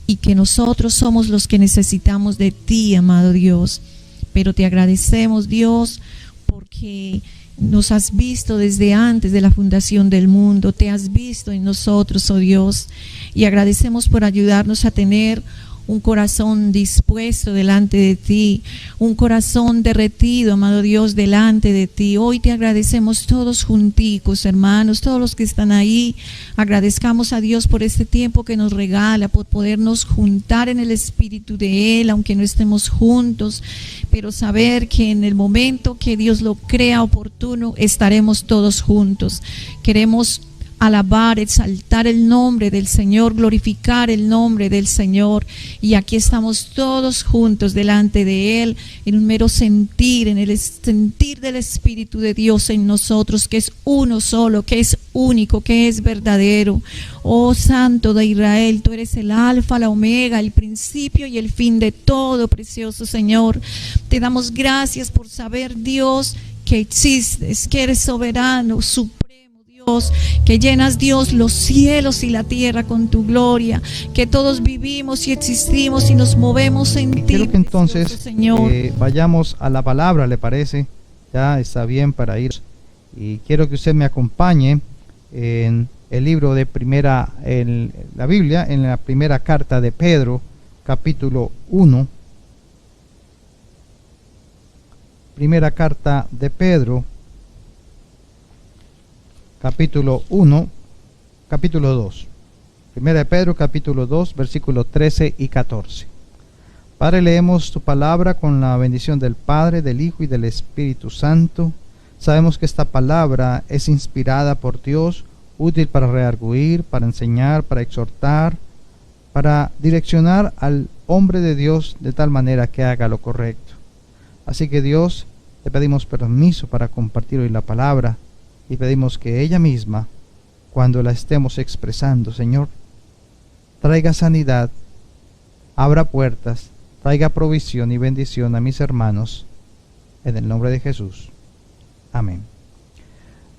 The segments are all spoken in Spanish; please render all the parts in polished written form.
y que nosotros somos los que necesitamos de ti, amado Dios. Pero te agradecemos, Dios, porque nos has visto desde antes de la fundación del mundo, te has visto en nosotros, oh Dios, y agradecemos por ayudarnos a tener un corazón dispuesto delante de ti, un corazón derretido, amado Dios, delante de ti. Hoy te agradecemos todos junticos, hermanos, todos los que están ahí. Agradezcamos a Dios por este tiempo que nos regala, por podernos juntar en el Espíritu de Él, aunque no estemos juntos, pero saber que en el momento que Dios lo crea oportuno, estaremos todos juntos. Queremos alabar, exaltar el nombre del Señor, glorificar el nombre del Señor, y aquí estamos todos juntos delante de Él en un mero sentir, en el sentir del Espíritu de Dios en nosotros, que es uno solo, que es único, que es verdadero. Oh Santo de Israel, tú eres el alfa, la omega, el principio y el fin de todo, precioso Señor. Te damos gracias por saber, Dios, que existes, que eres soberano, supremo, que llenas, Dios, los cielos y la tierra con tu gloria, que todos vivimos y existimos y nos movemos en ti. Quiero que entonces, Señor, vayamos a la palabra, ¿le parece? Ya está bien para ir. Y quiero que usted me acompañe en el libro de en la Biblia, en la primera carta de Pedro, capítulo 1. Primera carta de Pedro, capítulo 1, capítulo 2. Primera de Pedro, capítulo 2, versículos 13 y 14. Padre, leemos tu palabra con la bendición del Padre, del Hijo y del Espíritu Santo. Sabemos que esta palabra es inspirada por Dios, útil para redarguir, para enseñar, para exhortar, para direccionar al hombre de Dios de tal manera que haga lo correcto. Así que Dios, te pedimos permiso para compartir hoy la palabra, y pedimos que ella misma, cuando la estemos expresando, Señor, traiga sanidad, abra puertas, traiga provisión y bendición a mis hermanos, en el nombre de Jesús. Amén.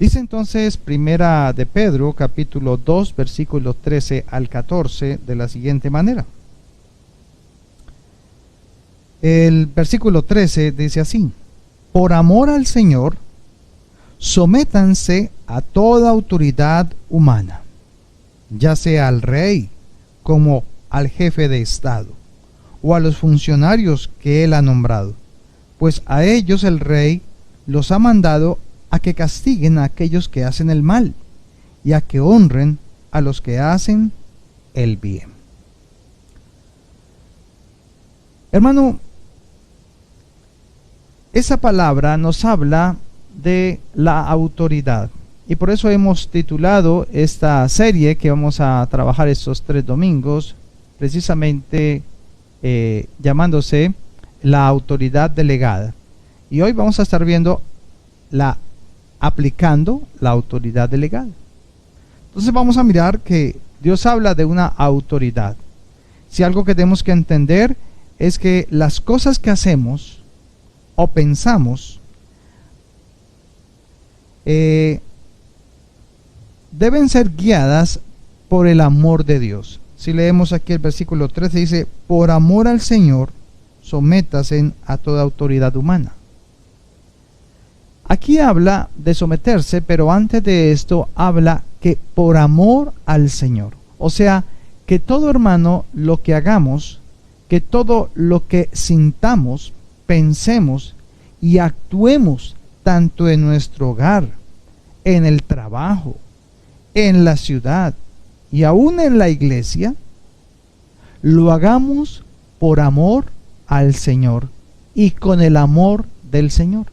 Dice entonces Primera de Pedro, capítulo 2, versículos 13 al 14, de la siguiente manera. El versículo 13 dice así: por amor al Señor, sométanse a toda autoridad humana, ya sea al rey como al jefe de estado, o a los funcionarios que él ha nombrado, pues a ellos el rey los ha mandado a que castiguen a aquellos que hacen el mal, y a que honren a los que hacen el bien. Hermano, esa palabra nos habla de la autoridad, y por eso hemos titulado esta serie que vamos a trabajar estos 3 domingos precisamente llamándose la autoridad delegada, y hoy vamos a estar viendo aplicando la autoridad delegada. Entonces vamos a mirar que Dios habla de una autoridad. Si algo que tenemos que entender es que las cosas que hacemos o pensamos deben ser guiadas por el amor de Dios. Si leemos aquí el versículo 13, dice: por amor al Señor, sométase a toda autoridad humana. Aquí habla de someterse, pero antes de esto habla que por amor al Señor. O sea, que todo, hermano, lo que hagamos, que todo lo que sintamos, pensemos y actuemos, tanto en nuestro hogar, en el trabajo, en la ciudad y aún en la iglesia, lo hagamos por amor al Señor y con el amor del Señor.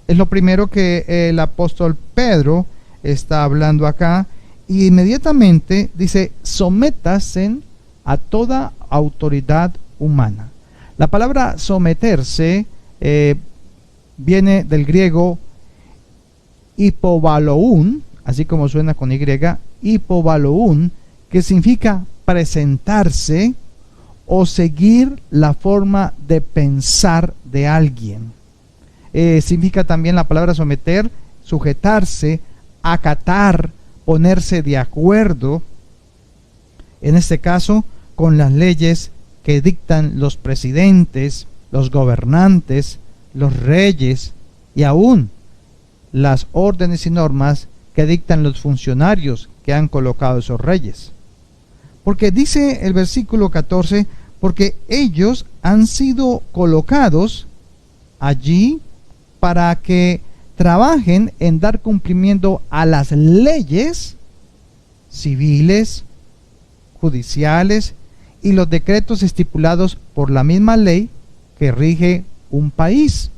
Es lo primero que el apóstol Pedro está hablando acá, y inmediatamente dice: sométase a toda autoridad humana. La palabra someterse viene del griego hipobaloún, así como suena con Y, hipobaloún, que significa presentarse o seguir la forma de pensar de alguien. Significa también la palabra someter, sujetarse, acatar, ponerse de acuerdo. En este caso, con las leyes que dictan los presidentes, los gobernantes, los reyes y aún las órdenes y normas que dictan los funcionarios que han colocado esos reyes. Porque dice el versículo 14, porque ellos han sido colocados allí para que trabajen en dar cumplimiento a las leyes civiles, judiciales y los decretos estipulados por la misma ley que rige un país.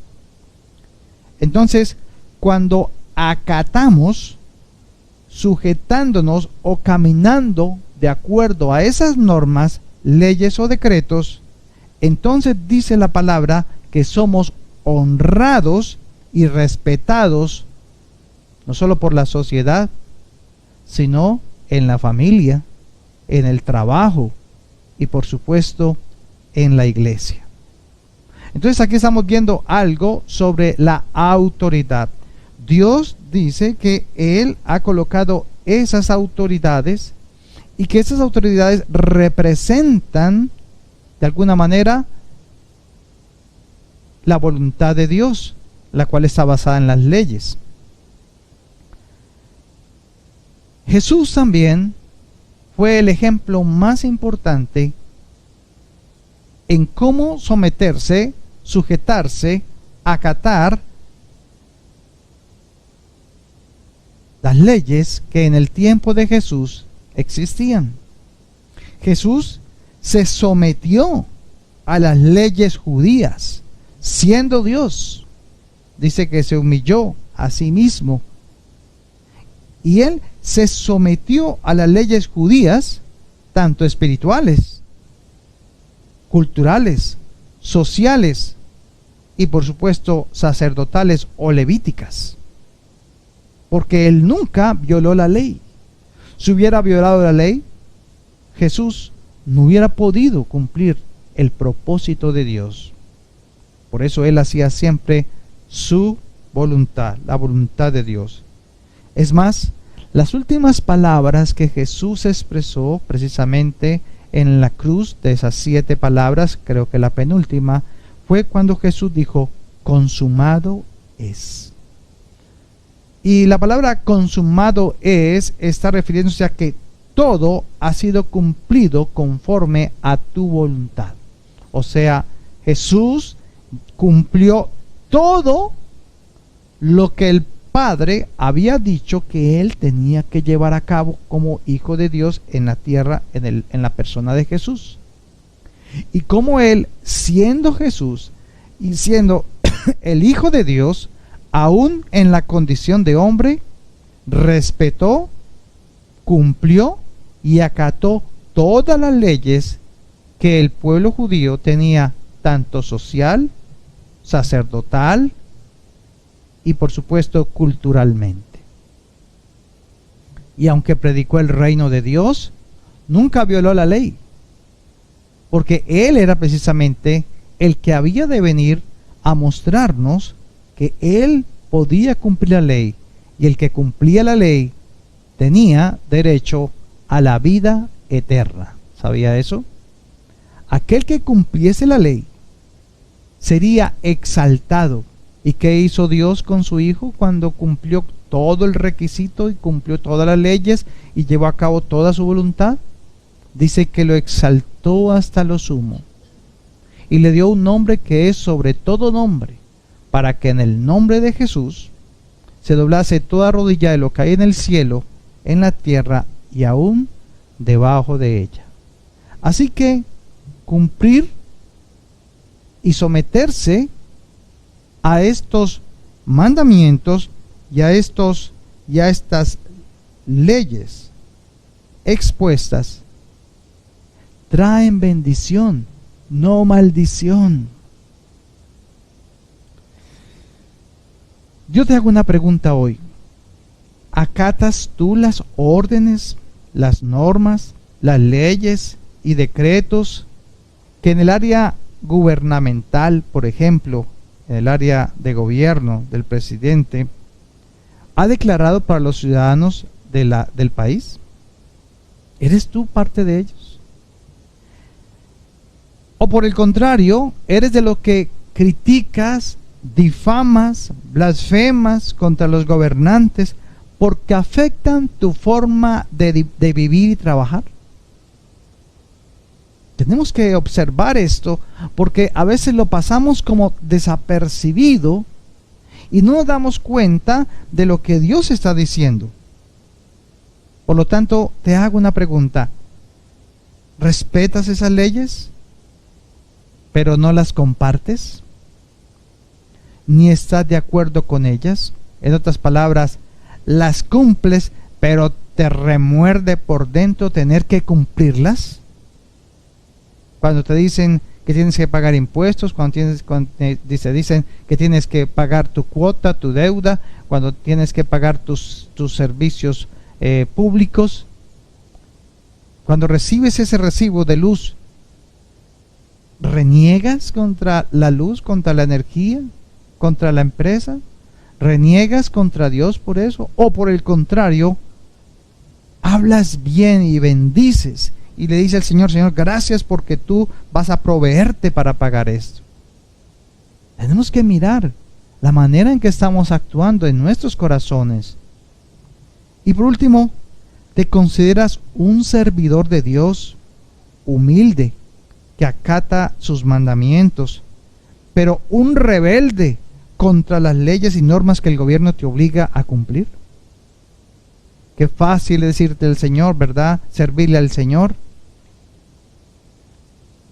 Entonces, cuando acatamos, sujetándonos o caminando de acuerdo a esas normas, leyes o decretos, entonces dice la palabra que somos honrados y respetados, no solo por la sociedad, sino en la familia, en el trabajo y por supuesto en la iglesia. Entonces aquí estamos viendo algo sobre la autoridad. Dios dice que Él ha colocado esas autoridades y que esas autoridades representan de alguna manera la voluntad de Dios, la cual está basada en las leyes. Jesús también fue el ejemplo más importante en cómo someterse, sujetarse, acatar las leyes que en el tiempo de Jesús existían. Jesús se sometió a las leyes judías, siendo Dios. Dice que se humilló a sí mismo. Y Él se sometió a las leyes judías, tanto espirituales, culturales, sociales y por supuesto sacerdotales o levíticas. Porque Él nunca violó la ley. Si hubiera violado la ley, Jesús no hubiera podido cumplir el propósito de Dios. Por eso Él hacía siempre su voluntad, la voluntad de Dios. Es más, las últimas palabras que Jesús expresó precisamente en la cruz, de esas 7 palabras, creo que la penúltima, fue cuando Jesús dijo, consumado es. Y la palabra consumado es, está refiriéndose a que todo ha sido cumplido conforme a tu voluntad. O sea, Jesús cumplió todo lo que el Padre había dicho que Él tenía que llevar a cabo como Hijo de Dios en la tierra, en la persona de Jesús. Y como Él, siendo Jesús y siendo el Hijo de Dios, aún en la condición de hombre, respetó, cumplió y acató todas las leyes que el pueblo judío tenía, tanto social, sacerdotal y por supuesto culturalmente. Y aunque predicó el reino de Dios, nunca violó la ley, porque Él era precisamente el que había de venir a mostrarnos que Él podía cumplir la ley, y el que cumplía la ley tenía derecho a la vida eterna. ¿Sabía eso? Aquel que cumpliese la ley sería exaltado. ¿Y qué hizo Dios con su Hijo cuando cumplió todo el requisito y cumplió todas las leyes y llevó a cabo toda su voluntad? Dice que lo exaltó hasta lo sumo y le dio un nombre que es sobre todo nombre, para que en el nombre de Jesús se doblase toda rodilla de lo que hay en el cielo, en la tierra y aún debajo de ella. Así que cumplir y someterse a estos mandamientos y a estas leyes expuestas traen bendición, no maldición. Yo te hago una pregunta hoy. ¿Acatas tú las órdenes, las normas, las leyes y decretos que en el área gubernamental, por ejemplo, en el área de gobierno del presidente, ha declarado para los ciudadanos del país? ¿Eres tú parte de ellos? O por el contrario, ¿eres de los que criticas, difamas, blasfemas contra los gobernantes porque afectan tu forma de vivir y trabajar? Tenemos que observar esto porque a veces lo pasamos como desapercibido y no nos damos cuenta de lo que Dios está diciendo. Por lo tanto, te hago una pregunta. ¿Respetas esas leyes, pero no las compartes? ¿Ni estás de acuerdo con ellas? En otras palabras, las cumples, pero te remuerde por dentro tener que cumplirlas. Cuando te dicen que tienes que pagar impuestos, cuando dicen que tienes que pagar tu cuota, tu deuda, cuando tienes que pagar tus servicios públicos, cuando recibes ese recibo de luz, ¿reniegas contra la luz, contra la energía, contra la empresa? ¿Reniegas contra Dios por eso? ¿O por el contrario, hablas bien y bendices y le dices al Señor, Señor, gracias porque tú vas a proveerte para pagar esto? Tenemos que mirar la manera en que estamos actuando en nuestros corazones. Y por último, ¿te consideras un servidor de Dios humilde que acata sus mandamientos, pero un rebelde contra las leyes y normas que el gobierno te obliga a cumplir? Qué fácil es decirte el Señor, ¿verdad? Servirle al Señor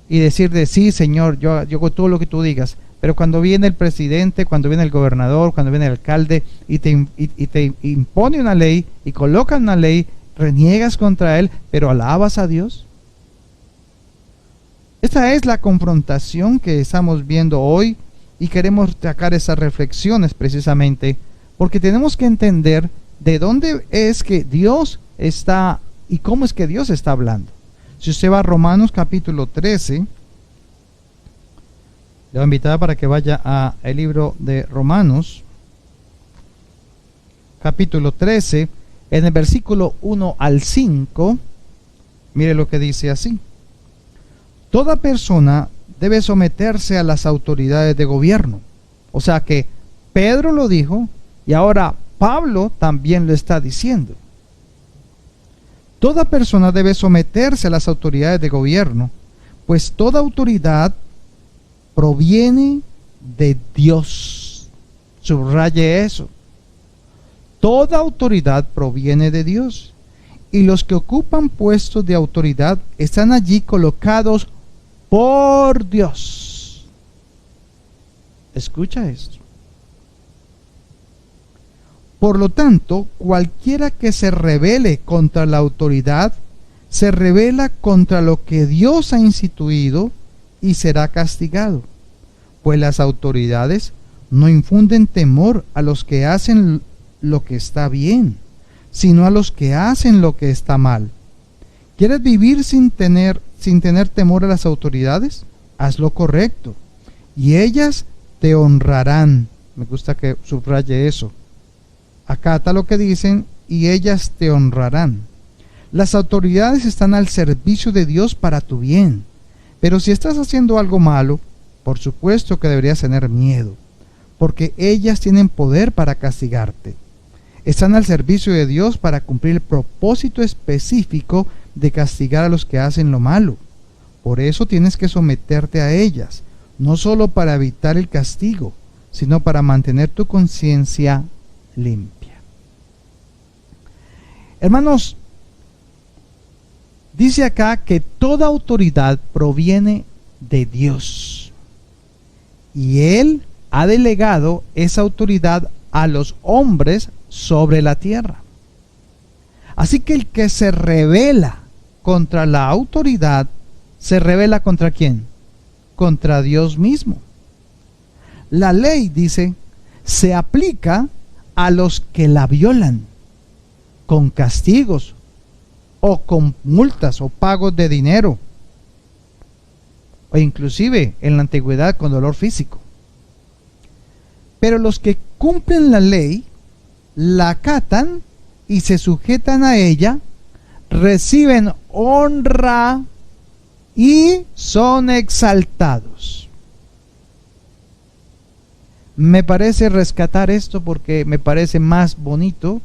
y decirle, sí, Señor, yo hago todo lo que tú digas. Pero cuando viene el presidente, cuando viene el gobernador, cuando viene el alcalde y te impone una ley y coloca una ley, reniegas contra él, pero alabas a Dios. Esta es la confrontación que estamos viendo hoy y queremos sacar esas reflexiones precisamente porque tenemos que entender de dónde es que Dios está y cómo es que Dios está hablando. Si usted va a Romanos capítulo 13, le voy a invitar para que vaya a el libro de Romanos, capítulo 13, en el versículo 1 al 5, mire lo que dice así. Toda persona debe someterse a las autoridades de gobierno. O sea que Pedro lo dijo y ahora Pablo también lo está diciendo. Toda persona debe someterse a las autoridades de gobierno, pues toda autoridad proviene de Dios. Subraye eso. Toda autoridad proviene de Dios. Y los que ocupan puestos de autoridad están allí colocados por Dios. Escucha esto. Por lo tanto, cualquiera que se rebele contra la autoridad, se rebela contra lo que Dios ha instituido y será castigado, pues las autoridades no infunden temor a los que hacen lo que está bien, sino a los que hacen lo que está mal. ¿Quieres vivir sin tener temor a las autoridades? Haz lo correcto, y ellas te honrarán. Me gusta que subraye eso. Acata lo que dicen, y ellas te honrarán. Las autoridades están al servicio de Dios para tu bien. Pero si estás haciendo algo malo, por supuesto que deberías tener miedo, porque ellas tienen poder para castigarte. Están al servicio de Dios para cumplir el propósito específico de castigar a los que hacen lo malo. Por eso tienes que someterte a ellas, no solo para evitar el castigo, sino para mantener tu conciencia limpia. Hermanos, dice acá que toda autoridad proviene de Dios y Él ha delegado esa autoridad a los hombres sobre la tierra. Así que el que se rebela contra la autoridad, ¿se rebela contra quién? Contra Dios mismo. La ley, dice, se aplica a los que la violan, con castigos o con multas o pagos de dinero, o inclusive en la antigüedad con dolor físico. Pero los que cumplen la ley, la acatan y se sujetan a ella, reciben honra y son exaltados. Me parece rescatar esto porque me parece más bonito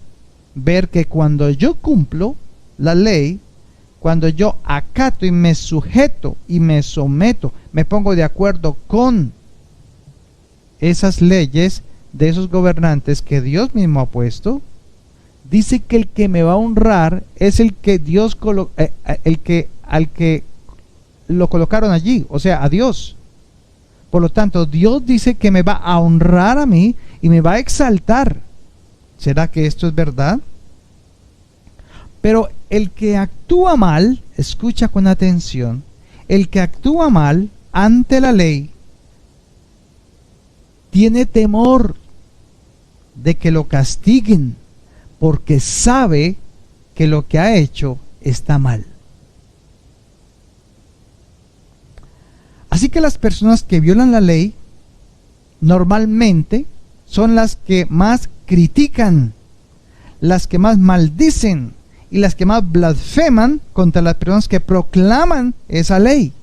ver que cuando yo cumplo la ley, cuando yo acato y me sujeto y me someto, me pongo de acuerdo con esas leyes de esos gobernantes que Dios mismo ha puesto, dice que el que me va a honrar es el que Dios al que lo colocaron allí, o sea, a Dios. Por lo tanto, Dios dice que me va a honrar a mí y me va a exaltar. ¿Será que esto es verdad? Pero el que actúa mal, escucha con atención, el que actúa mal ante la ley tiene temor de que lo castiguen porque sabe que lo que ha hecho está mal. Así que las personas que violan la ley normalmente son las que más critican, las que más maldicen y las que más blasfeman contra las personas que proclaman esa ley.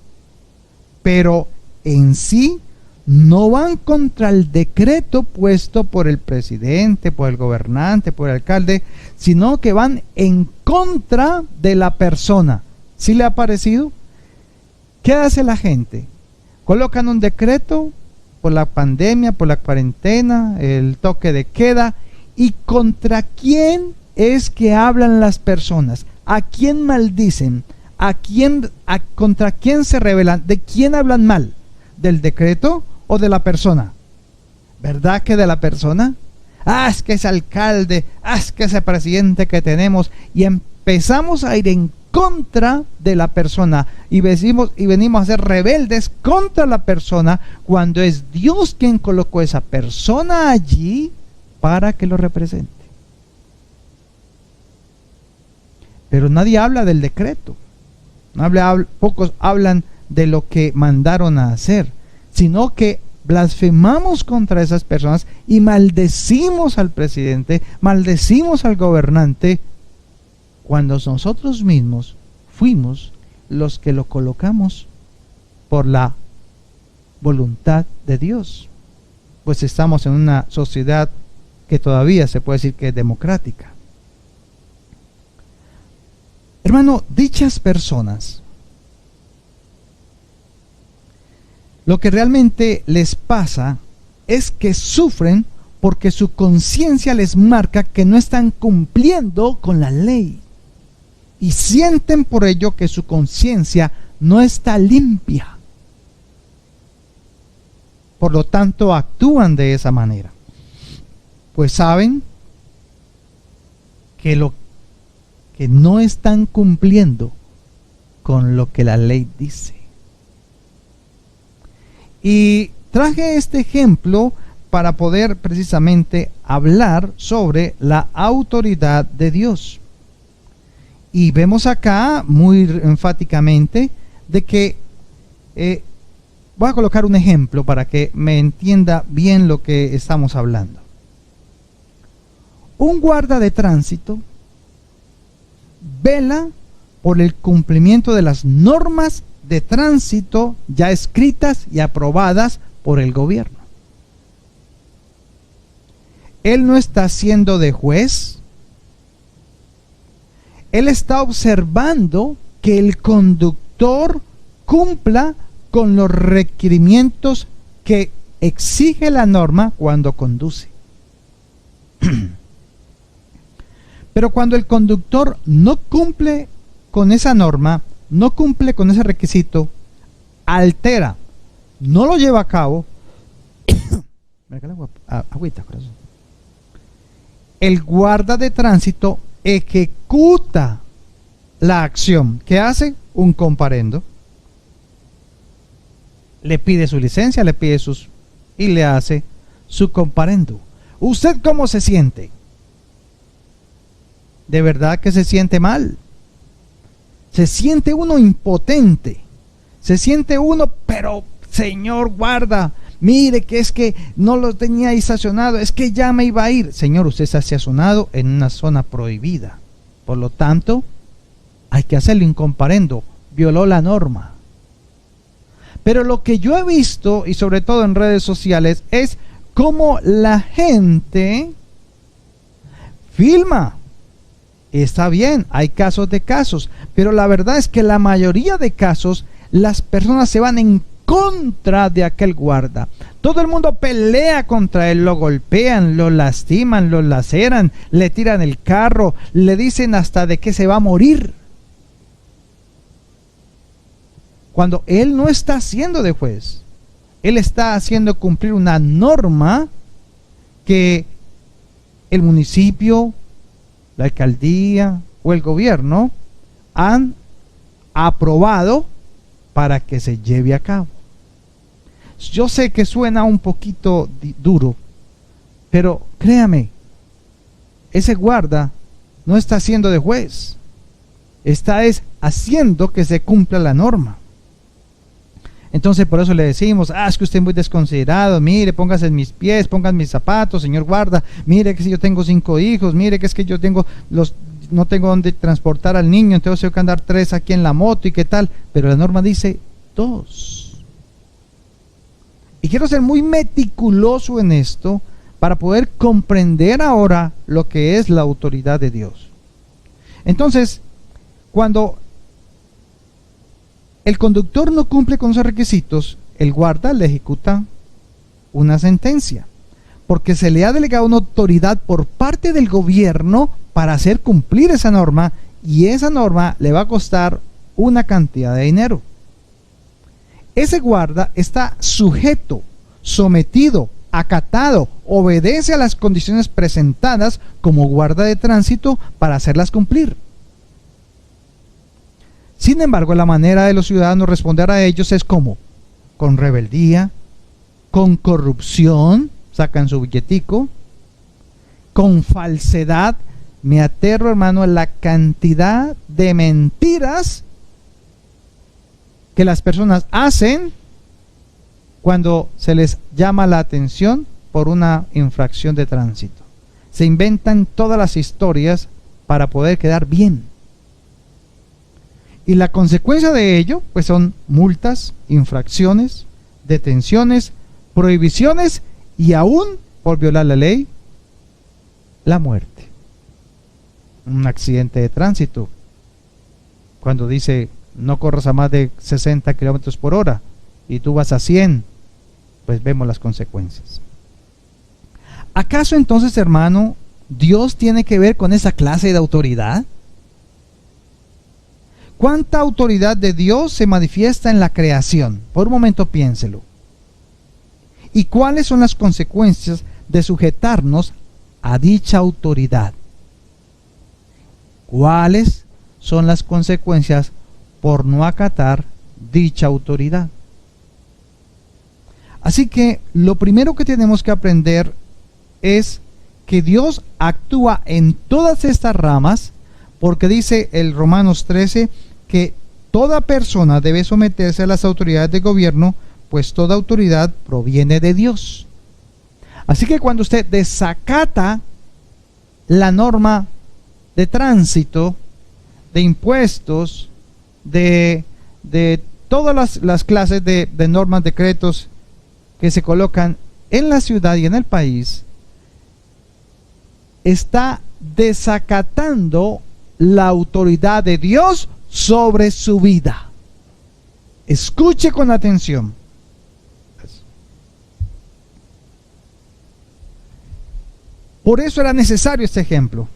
Pero en sí no van contra el decreto puesto por el presidente, por el gobernante, por el alcalde, sino que van en contra de la persona. ¿Sí le ha parecido? ¿Qué hace la gente? Colocan un decreto por la pandemia, por la cuarentena, el toque de queda. ¿Y contra quién es que hablan las personas? ¿A quién maldicen? ¿Contra quién se rebelan? ¿De quién hablan mal? ¿Del decreto o de la persona? ¿Verdad que de la persona? Es que ese alcalde, es que ese presidente que tenemos, y empezamos a ir en contra de la persona y venimos a ser rebeldes contra la persona, cuando es Dios quien colocó esa persona allí para que lo represente. Pero nadie habla del decreto, pocos hablan de lo que mandaron a hacer, sino que blasfemamos contra esas personas y maldecimos al presidente, maldecimos al gobernante, cuando nosotros mismos fuimos los que lo colocamos por la voluntad de Dios. Pues estamos en una sociedad que todavía se puede decir que es democrática. Hermano, dichas personas, lo que realmente les pasa es que sufren porque su conciencia les marca que no están cumpliendo con la ley. Y sienten por ello que su conciencia no está limpia. Por lo tanto, actúan de esa manera. Pues saben que no están cumpliendo con lo que la ley dice. Y traje este ejemplo para poder precisamente hablar sobre la autoridad de Dios. Y vemos acá muy enfáticamente de que voy a colocar un ejemplo para que me entienda bien lo que estamos hablando. Un guarda de tránsito vela por el cumplimiento de las normas de tránsito ya escritas y aprobadas por el gobierno. Él no está siendo de juez. Él está observando que el conductor cumpla con los requerimientos que exige la norma cuando conduce. Pero cuando el conductor no cumple con esa norma, no cumple con ese requisito, altera, no lo lleva a cabo, el guarda de tránsito ejecuta la acción. ¿Qué hace? Un comparendo. Le pide su licencia, y le hace su comparendo. ¿Usted cómo se siente? ¿De verdad que se siente mal? Se siente uno impotente. Se siente uno, pero señor guarda, mire que es que no lo tenía ahí estacionado, es que ya me iba a ir. Señor, usted está estacionado en una zona prohibida. Por lo tanto, hay que hacerlo incomparendo, violó la norma. Pero lo que yo he visto, y sobre todo en redes sociales, es cómo la gente filma. Está bien, hay casos de casos, pero la verdad es que la mayoría de casos, las personas se van en contra de aquel guarda. Todo el mundo pelea contra él, lo golpean, lo lastiman, lo laceran, le tiran el carro, le dicen hasta de que se va a morir. Cuando él no está haciendo de juez, él está haciendo cumplir una norma que el municipio, la alcaldía o el gobierno han aprobado para que se lleve a cabo. Yo sé que suena un poquito duro, pero créame, ese guarda no está haciendo de juez, está haciendo que se cumpla la norma. Entonces por eso le decimos, es que usted es muy desconsiderado, mire, póngase en mis pies, pongan mis zapatos, señor guarda, mire que si yo tengo 5 hijos, mire que es que yo no tengo dónde transportar al niño, entonces tengo que andar 3 aquí en la moto y qué tal, pero la norma dice 2. Y quiero ser muy meticuloso en esto para poder comprender ahora lo que es la autoridad de Dios. Entonces, cuando el conductor no cumple con esos requisitos, el guarda le ejecuta una sentencia, porque se le ha delegado una autoridad por parte del gobierno para hacer cumplir esa norma, y esa norma le va a costar una cantidad de dinero. Ese guarda está sujeto, sometido, acatado, obedece a las condiciones presentadas como guarda de tránsito para hacerlas cumplir. Sin embargo, la manera de los ciudadanos responder a ellos es como: con rebeldía, con corrupción, sacan su billetico, con falsedad. Me aterro, hermano, a la cantidad de mentiras que las personas hacen cuando se les llama la atención por una infracción de tránsito. Se inventan todas las historias para poder quedar bien. Y la consecuencia de ello, pues son multas, infracciones, detenciones, prohibiciones y aún, por violar la ley, la muerte. Un accidente de tránsito, cuando dice no corras a más de 60 kilómetros por hora y tú vas a 100, pues vemos las consecuencias. ¿Acaso entonces, hermano, Dios tiene que ver con esa clase de autoridad? ¿Cuánta autoridad de Dios se manifiesta en la creación? Por un momento piénselo. ¿Y cuáles son las consecuencias de sujetarnos a dicha autoridad? ¿Cuáles son las consecuencias por no acatar dicha autoridad? Así que lo primero que tenemos que aprender es que Dios actúa en todas estas ramas, porque dice el Romanos 13 que toda persona debe someterse a las autoridades de gobierno, pues toda autoridad proviene de Dios. Así que cuando usted desacata la norma de tránsito, de impuestos, de todas las clases de normas, decretos que se colocan en la ciudad y en el país, está desacatando la autoridad de Dios sobre su vida. Escuche con atención. Por eso era necesario este ejemplo,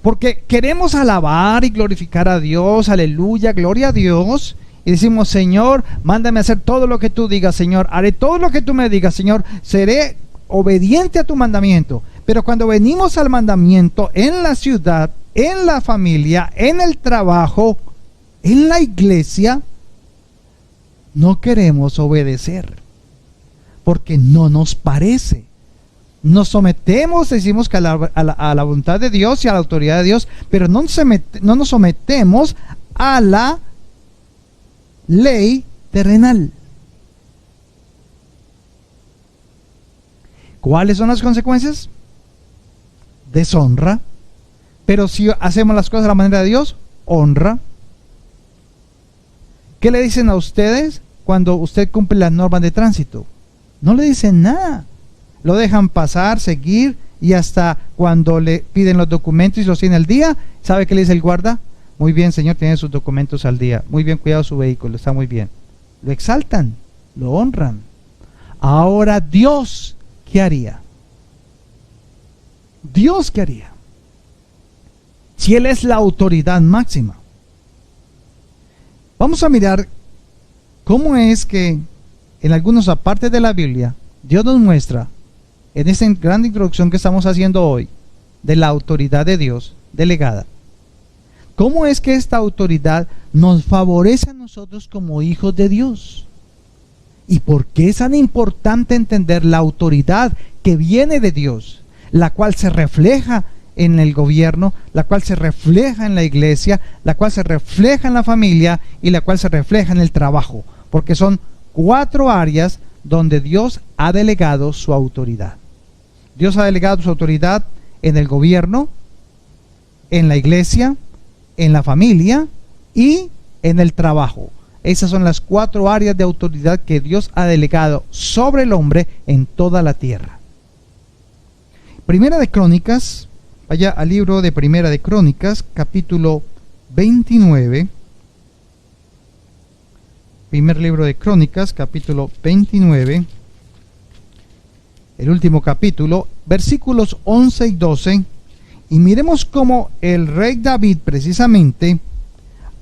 porque queremos alabar y glorificar a Dios, aleluya, gloria a Dios, y decimos: Señor, mándame a hacer todo lo que tú digas, Señor, haré todo lo que tú me digas, Señor, seré obediente a tu mandamiento. Pero cuando venimos al mandamiento en la ciudad, en la familia, en el trabajo, en la iglesia, no queremos obedecer, porque no nos parece. Nos sometemos, decimos que a la voluntad de Dios y a la autoridad de Dios, pero no nos sometemos a la ley terrenal. ¿Cuáles son las consecuencias? Deshonra. Pero si hacemos las cosas a la manera de Dios, honra. ¿Qué le dicen a ustedes cuando usted cumple las normas de tránsito? No le dicen nada. Lo dejan pasar, seguir, y hasta cuando le piden los documentos y los tiene al día, ¿sabe qué le dice el guarda? Muy bien, señor, tiene sus documentos al día. Muy bien, cuidado su vehículo, está muy bien. Lo exaltan, lo honran. Ahora Dios, ¿qué haría? Dios, ¿qué haría? Si Él es la autoridad máxima. Vamos a mirar cómo es que en algunas partes de la Biblia Dios nos muestra, en esta gran introducción que estamos haciendo hoy, de la autoridad de Dios delegada, cómo es que esta autoridad nos favorece a nosotros como hijos de Dios. ¿Y por qué es tan importante entender la autoridad que viene de Dios, la cual se refleja en el gobierno, la cual se refleja en la iglesia, la cual se refleja en la familia y la cual se refleja en el trabajo? Porque son 4 áreas donde Dios ha delegado su autoridad. Dios ha delegado su autoridad en el gobierno, en la iglesia, en la familia y en el trabajo. Esas son las 4 áreas de autoridad que Dios ha delegado sobre el hombre en toda la tierra. Primera de Crónicas, vaya al libro de Primera de Crónicas, capítulo 29. Primer libro de Crónicas, capítulo 29. El último capítulo, versículos 11 y 12. Y miremos cómo el rey David precisamente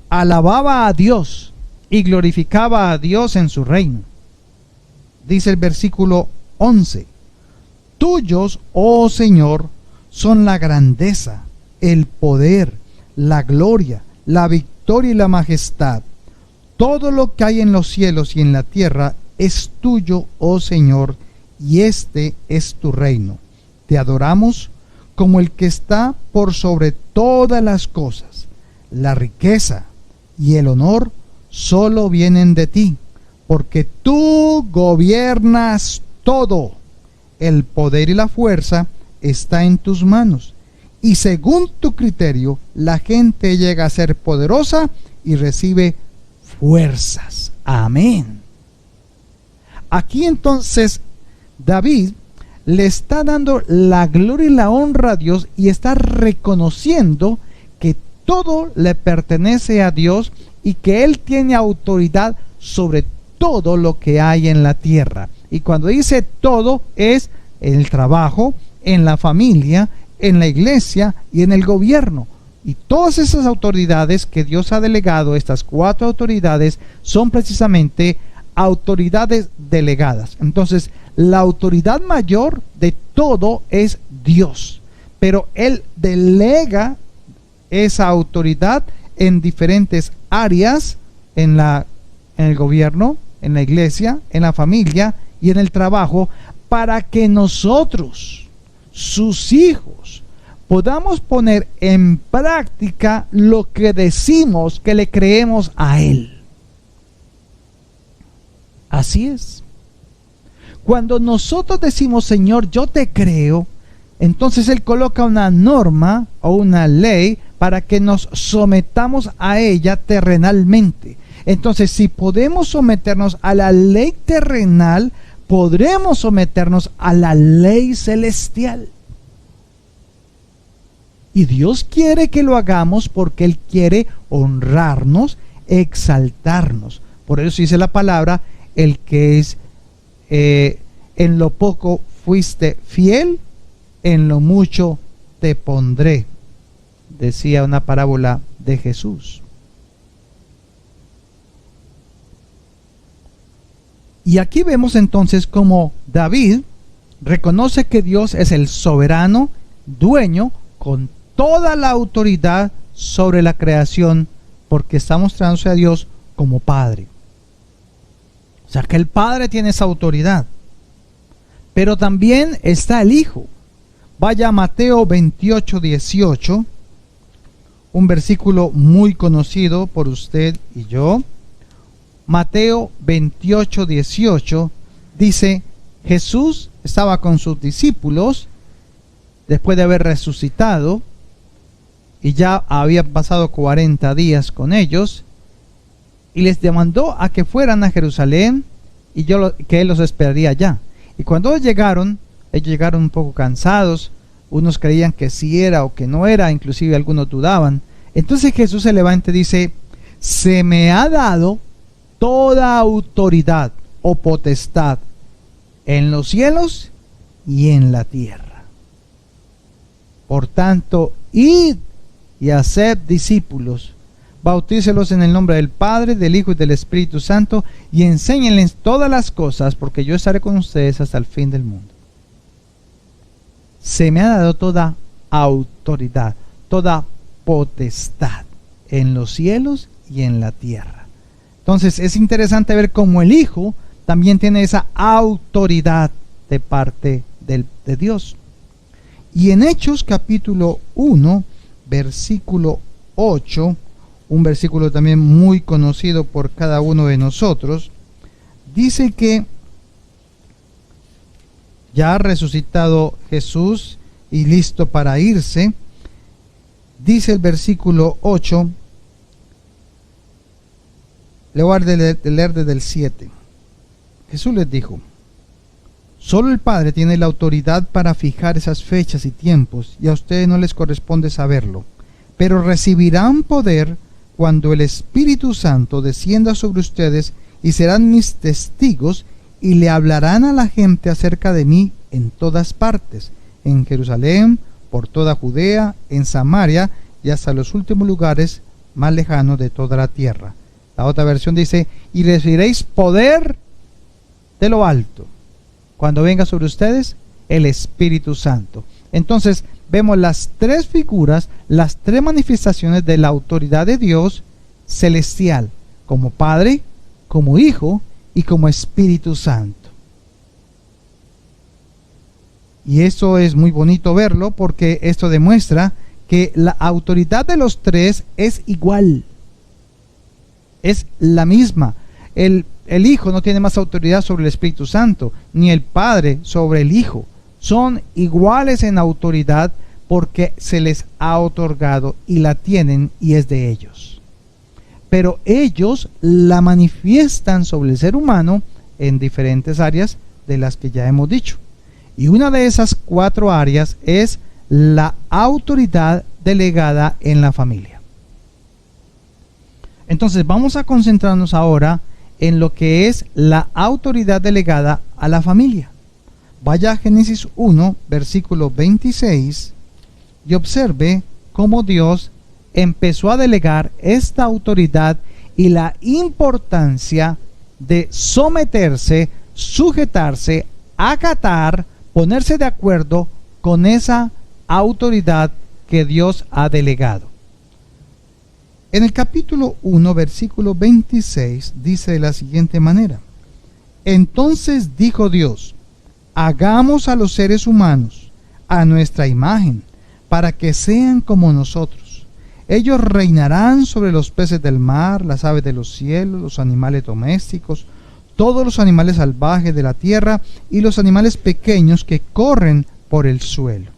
alababa a Dios y glorificaba a Dios en su reino. Dice el versículo 11: Tuyos, oh Señor, son la grandeza, el poder, la gloria, la victoria y la majestad. Todo lo que hay en los cielos y en la tierra es tuyo, oh Señor, y este es tu reino. Te adoramos como el que está por sobre todas las cosas. La riqueza y el honor solo vienen de ti, porque tú gobiernas todo. El poder y la fuerza está en tus manos, y según tu criterio la gente llega a ser poderosa y recibe fuerzas. Amén. Aquí entonces David le está dando la gloria y la honra a Dios y está reconociendo que todo le pertenece a Dios y que Él tiene autoridad sobre todo lo que hay en la tierra. Y cuando dice todo, es en el trabajo, en la familia, en la iglesia y en el gobierno. Y todas esas autoridades que Dios ha delegado, estas 4 autoridades, son precisamente autoridades delegadas. Entonces, la autoridad mayor de todo es Dios, pero Él delega esa autoridad en diferentes áreas, en el gobierno, en la iglesia, en la familia y en el trabajo, para que nosotros, sus hijos, podamos poner en práctica lo que decimos que le creemos a Él. Así es. Cuando nosotros decimos, Señor, yo te creo, entonces Él coloca una norma o una ley para que nos sometamos a ella terrenalmente. Entonces, si podemos someternos a la ley terrenal, podremos someternos a la ley celestial. Y Dios quiere que lo hagamos porque Él quiere honrarnos, exaltarnos. Por eso dice la palabra, el que es en lo poco fuiste fiel, en lo mucho te pondré, decía una parábola de Jesús. Y aquí vemos entonces cómo David reconoce que Dios es el soberano, dueño, con toda la autoridad sobre la creación, porque está mostrándose a Dios como Padre. O sea que el Padre tiene esa autoridad. Pero también está el Hijo. Vaya a Mateo 28:18, un versículo muy conocido por usted y yo. Mateo 28:18 dice: Jesús estaba con sus discípulos después de haber resucitado y ya había pasado 40 días con ellos, y les demandó a que fueran a Jerusalén y que él los esperaría allá. Y cuando llegaron, ellos llegaron un poco cansados, unos creían que sí era o que no era, inclusive algunos dudaban. Entonces Jesús se levanta y dice: se me ha dado toda autoridad o potestad en los cielos y en la tierra. Por tanto, id y haced discípulos, bautícelos en el nombre del Padre, del Hijo y del Espíritu Santo, y enséñenles todas las cosas, porque yo estaré con ustedes hasta el fin del mundo. Se me ha dado toda autoridad, toda potestad en los cielos y en la tierra. Entonces es interesante ver cómo el Hijo también tiene esa autoridad de parte de Dios. Y en Hechos capítulo 1, versículo 8, un versículo también muy conocido por cada uno de nosotros, dice que ya ha resucitado Jesús y listo para irse. Dice el versículo 8, le voy a leer desde el 7. Jesús les dijo: solo el Padre tiene la autoridad para fijar esas fechas y tiempos, y a ustedes no les corresponde saberlo, pero recibirán poder cuando el Espíritu Santo descienda sobre ustedes, y serán mis testigos, y le hablarán a la gente acerca de mí en todas partes, en Jerusalén, por toda Judea, en Samaria y hasta los últimos lugares más lejanos de toda la tierra. La otra versión dice: y recibiréis poder de lo alto cuando venga sobre ustedes el Espíritu Santo. Entonces vemos las tres figuras, las tres manifestaciones de la autoridad de Dios celestial, como Padre, como Hijo y como Espíritu Santo. Y eso es muy bonito verlo, porque esto demuestra que la autoridad de los tres es igual, es la misma. El Hijo no tiene más autoridad sobre el Espíritu Santo, ni el Padre sobre el Hijo. Son iguales en autoridad porque se les ha otorgado y la tienen y es de ellos. Pero ellos la manifiestan sobre el ser humano en diferentes áreas de las que ya hemos dicho. Y una de esas 4 áreas es la autoridad delegada en la familia. Entonces vamos a concentrarnos ahora en lo que es la autoridad delegada a la familia. Vaya a Génesis 1, versículo 26, y observe cómo Dios empezó a delegar esta autoridad y la importancia de someterse, sujetarse, acatar, ponerse de acuerdo con esa autoridad que Dios ha delegado. En el capítulo 1, versículo 26, dice de la siguiente manera: entonces dijo Dios: hagamos a los seres humanos a nuestra imagen, para que sean como nosotros. Ellos reinarán sobre los peces del mar, las aves de los cielos, los animales domésticos, todos los animales salvajes de la tierra y los animales pequeños que corren por el suelo.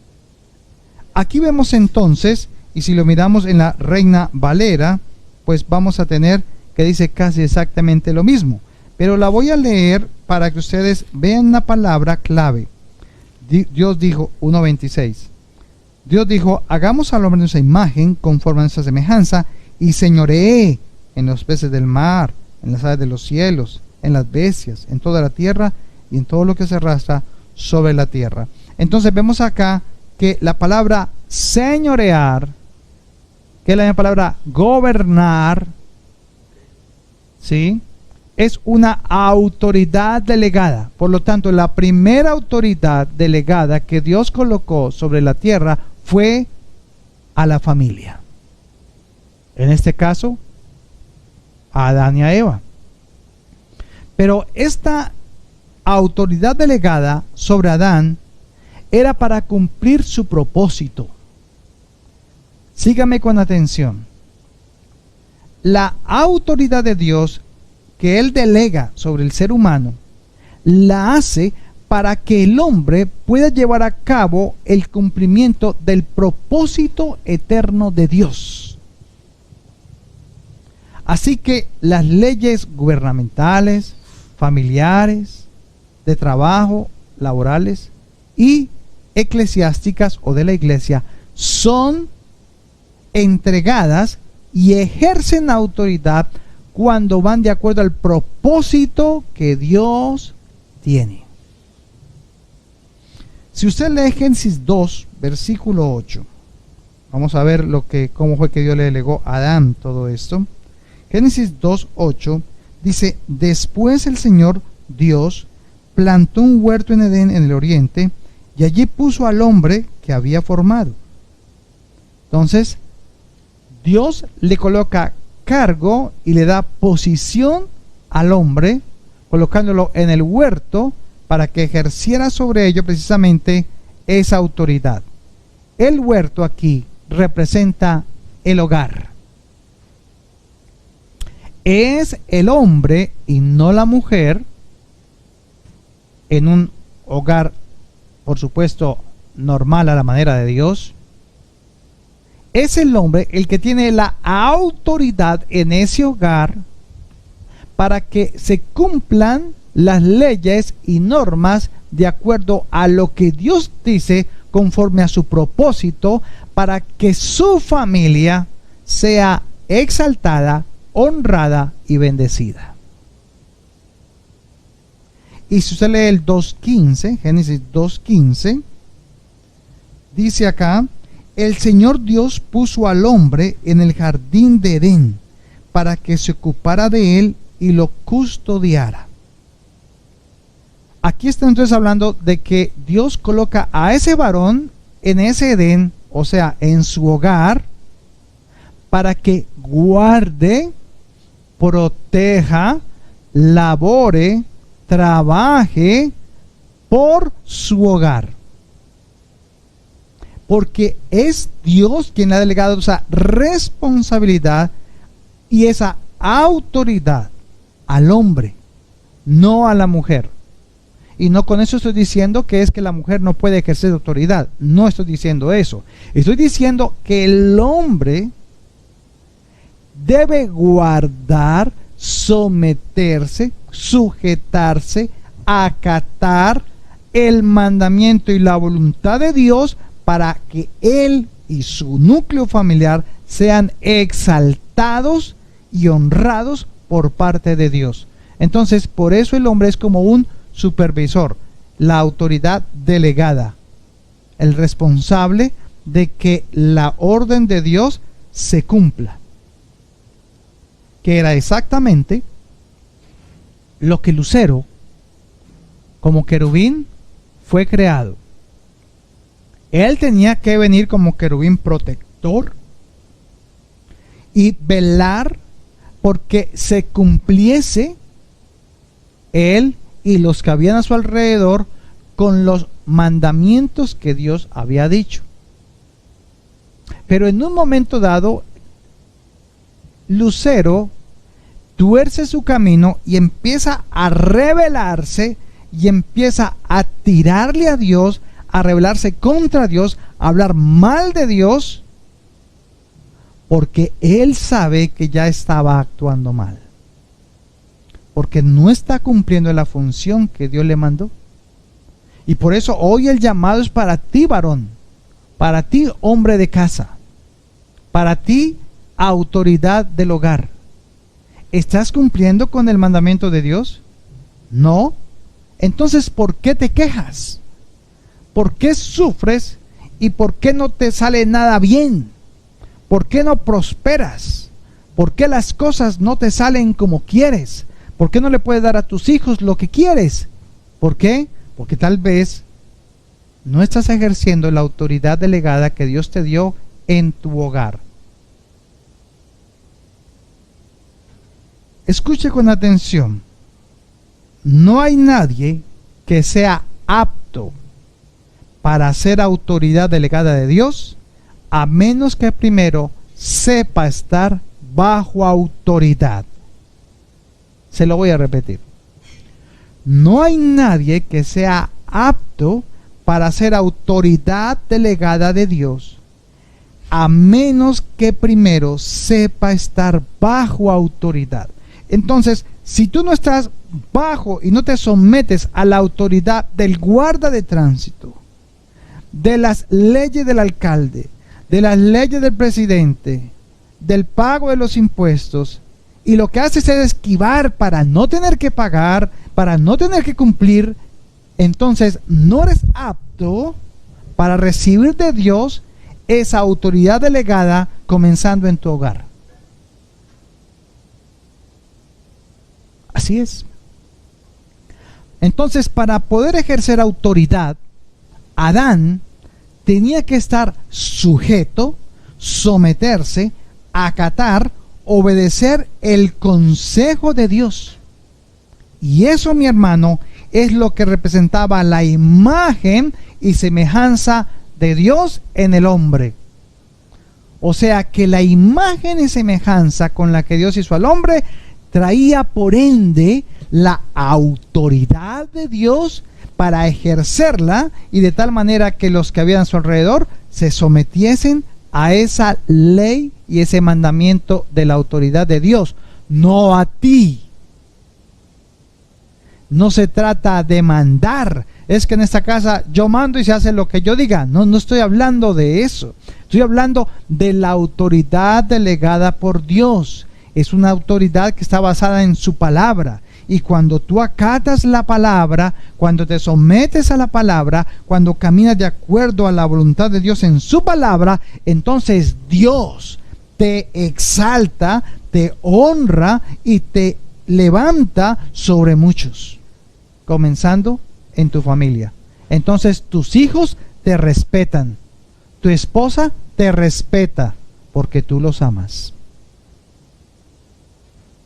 Aquí vemos entonces, y si lo miramos en la Reina Valera, pues vamos a tener que dice casi exactamente lo mismo. Pero la voy a leer para que ustedes vean la palabra clave. Dios dijo, 1.26. Dios dijo: hagamos al hombre nuestra imagen, conforme a nuestra semejanza, y señoree en los peces del mar, en las aves de los cielos, en las bestias, en toda la tierra y en todo lo que se arrastra sobre la tierra. Entonces vemos acá que la palabra señorear, que es la misma palabra gobernar, ¿sí?, es una autoridad delegada. Por lo tanto, la primera autoridad delegada que Dios colocó sobre la tierra fue a la familia. En este caso, a Adán y a Eva. Pero esta autoridad delegada sobre Adán era para cumplir su propósito. Sígame con atención. La autoridad de Dios que Él delega sobre el ser humano, la hace para que el hombre pueda llevar a cabo el cumplimiento del propósito eterno de Dios. Así que las leyes gubernamentales, familiares, de trabajo, laborales y eclesiásticas o de la iglesia son entregadas y ejercen autoridad cuando van de acuerdo al propósito que Dios tiene. Si usted lee Génesis 2, versículo 8, vamos a ver cómo fue que Dios le delegó a Adán todo esto. Génesis 2, 8 dice: después el Señor Dios plantó un huerto en Edén en el oriente, y allí puso al hombre que había formado. Entonces, Dios le coloca cargo y le da posición al hombre, colocándolo en el huerto para que ejerciera sobre ello precisamente esa autoridad. El huerto aquí representa el hogar. Es el hombre y no la mujer, en un hogar, por supuesto, normal a la manera de Dios. Es el hombre el que tiene la autoridad en ese hogar para que se cumplan las leyes y normas de acuerdo a lo que Dios dice, conforme a su propósito, para que su familia sea exaltada, honrada y bendecida. Y si usted lee el 2.15, Génesis 2.15, dice acá: el Señor Dios puso al hombre en el jardín de Edén para que se ocupara de él y lo custodiara. Aquí está entonces hablando de que Dios coloca a ese varón en ese Edén, o sea, en su hogar, para que guarde, proteja, labore, trabaje por su hogar. Porque es Dios quien le ha delegado esa responsabilidad y esa autoridad al hombre, no a la mujer. Y no con eso estoy diciendo que es que la mujer no puede ejercer autoridad. No estoy diciendo eso. Estoy diciendo que el hombre debe guardar, someterse, sujetarse, acatar el mandamiento y la voluntad de Dios para que él y su núcleo familiar sean exaltados y honrados por parte de Dios. Entonces, por eso el hombre es como un supervisor, la autoridad delegada, el responsable de que la orden de Dios se cumpla, que era exactamente lo que Lucero, como querubín, fue creado. Él tenía que venir como querubín protector y velar porque se cumpliese él y los que habían a su alrededor con los mandamientos que Dios había dicho. Pero en un momento dado, Lucero tuerce su camino y empieza a rebelarse y empieza a tirarle a Dios, a rebelarse contra Dios, a hablar mal de Dios, porque él sabe que ya estaba actuando mal, porque no está cumpliendo la función que Dios le mandó. Y por eso hoy el llamado es para ti, varón, para ti, hombre de casa, para ti, autoridad del hogar. ¿Estás cumpliendo con el mandamiento de Dios? No. Entonces, ¿por qué te quejas? ¿Por qué sufres? ¿Y por qué no te sale nada bien? ¿Por qué no prosperas? ¿Por qué las cosas no te salen como quieres? ¿Por qué no le puedes dar a tus hijos lo que quieres? ¿Por qué? Porque tal vez no estás ejerciendo la autoridad delegada que Dios te dio en tu hogar. Escuche con atención. No hay nadie que sea apto para ser autoridad delegada de Dios, a menos que primero sepa estar bajo autoridad. Se lo voy a repetir. No hay nadie que sea apto para ser autoridad delegada de Dios a menos que primero sepa estar bajo autoridad. Entonces, si tú no estás bajo y no te sometes a la autoridad del guarda de tránsito, de las leyes del alcalde, de las leyes del presidente, del pago de los impuestos, y lo que haces es esquivar para no tener que pagar, para no tener que cumplir, entonces no eres apto para recibir de Dios esa autoridad delegada comenzando en tu hogar. Así es. Entonces, para poder ejercer autoridad, Adán tenía que estar sujeto, someterse, acatar, obedecer el consejo de Dios. Y eso, mi hermano, es lo que representaba la imagen y semejanza de Dios en el hombre. O sea que la imagen y semejanza con la que Dios hizo al hombre traía por ende la autoridad de Dios para ejercerla, y de tal manera que los que habían a su alrededor se sometiesen a esa ley y ese mandamiento de la autoridad de Dios, no a ti. No se trata de mandar. Es que en esta casa yo mando y se hace lo que yo diga. No, no estoy hablando de eso. Estoy hablando de la autoridad delegada por Dios. Es una autoridad que está basada en su palabra. Y cuando tú acatas la palabra, cuando te sometes a la palabra, cuando caminas de acuerdo a la voluntad de Dios en su palabra, entonces Dios te exalta, te honra y te levanta sobre muchos, comenzando en tu familia. Entonces tus hijos te respetan, tu esposa te respeta porque tú los amas.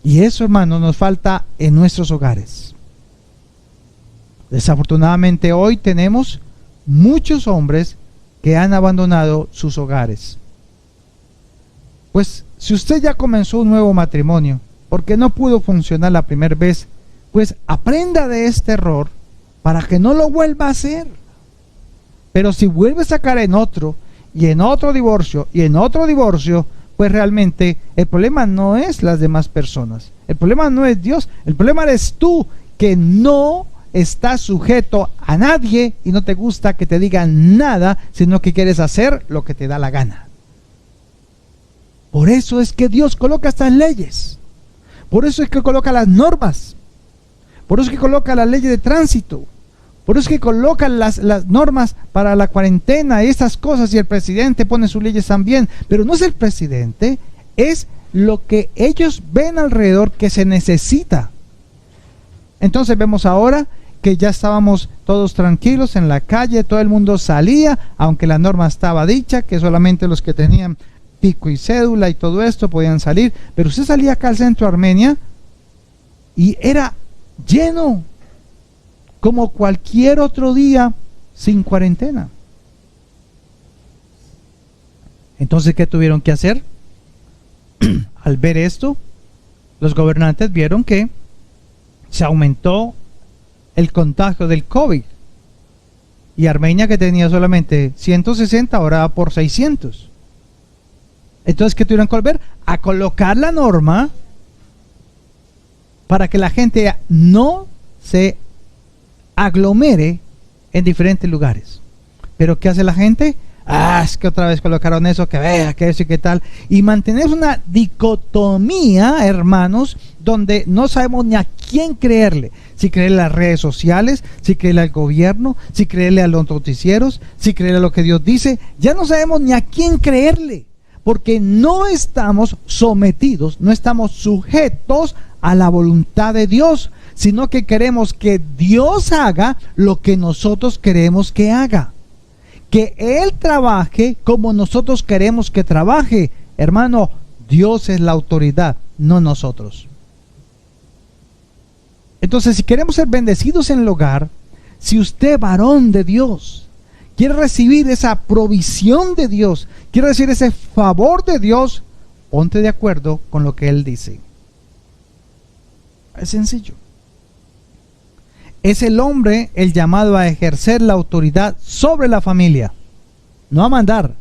Y eso, hermano, nos falta en nuestros hogares. Desafortunadamente hoy tenemos muchos hombres que han abandonado sus hogares. Pues si usted ya comenzó un nuevo matrimonio porque no pudo funcionar la primera vez, pues aprenda de este error para que no lo vuelva a hacer. Pero si vuelves a caer en otro, y en otro divorcio, y en otro divorcio, pues realmente el problema no es las demás personas, el problema no es Dios, el problema eres tú, que no estás sujeto a nadie y no te gusta que te digan nada, sino que quieres hacer lo que te da la gana. Por eso es que Dios coloca estas leyes, por eso es que coloca las normas, por eso es que coloca la ley de tránsito, por eso es que colocan las normas para la cuarentena y estas cosas, y el presidente pone sus leyes también. Pero no es el presidente, es lo que ellos ven alrededor que se necesita. Entonces vemos ahora que ya estábamos todos tranquilos en la calle, todo el mundo salía, aunque la norma estaba dicha, que solamente los que tenían pico y cédula y todo esto podían salir. Pero usted salía acá al centro de Armenia y era lleno, como cualquier otro día sin cuarentena. Entonces, ¿qué tuvieron que hacer? Al ver esto, los gobernantes vieron que se aumentó el contagio del COVID. Y Armenia, que tenía solamente 160, ahora va por 600. Entonces, ¿qué tuvieron que volver? A colocar la norma para que la gente no se aglomere en diferentes lugares. Pero ¿qué hace la gente? Es que otra vez colocaron eso, que vea, que eso y qué tal. Y mantener una dicotomía, hermanos, donde no sabemos ni a quién creerle. Si creerle a las redes sociales, si creerle al gobierno, si creerle a los noticieros, si creerle a lo que Dios dice. Ya no sabemos ni a quién creerle, porque no estamos sometidos, no estamos sujetos a la voluntad de Dios, sino que queremos que Dios haga lo que nosotros queremos que haga, que Él trabaje como nosotros queremos que trabaje. Hermano, Dios es la autoridad, no nosotros. Entonces, si queremos ser bendecidos en el hogar, si usted, varón de Dios, quiere recibir esa provisión de Dios, quiere recibir ese favor de Dios, ponte de acuerdo con lo que Él dice. Es sencillo. Es el hombre el llamado a ejercer la autoridad sobre la familia, no a mandar,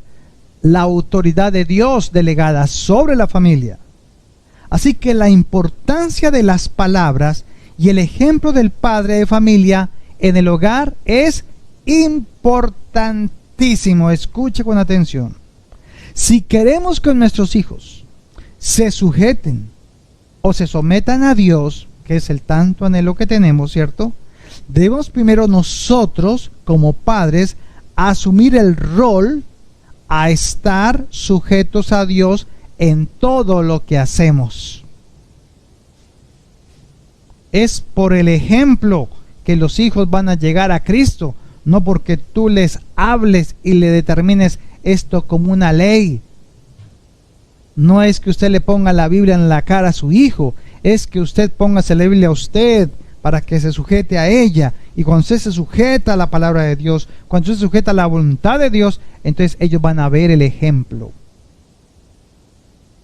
la autoridad de Dios delegada sobre la familia. Así que la importancia de las palabras y el ejemplo del padre de familia en el hogar es importantísimo. Escuche con atención. Si queremos que nuestros hijos se sujeten o se sometan a Dios, que es el tanto anhelo que tenemos, ¿cierto? Debemos primero nosotros, como padres, asumir el rol a estar sujetos a Dios en todo lo que hacemos. Es por el ejemplo que los hijos van a llegar a Cristo, no porque tú les hables y le determines esto como una ley. No es que usted le ponga la Biblia en la cara a su hijo, es que usted póngase la Biblia a usted para que se sujete a ella. Y cuando usted se sujeta a la palabra de Dios, cuando usted se sujeta a la voluntad de Dios, entonces ellos van a ver el ejemplo.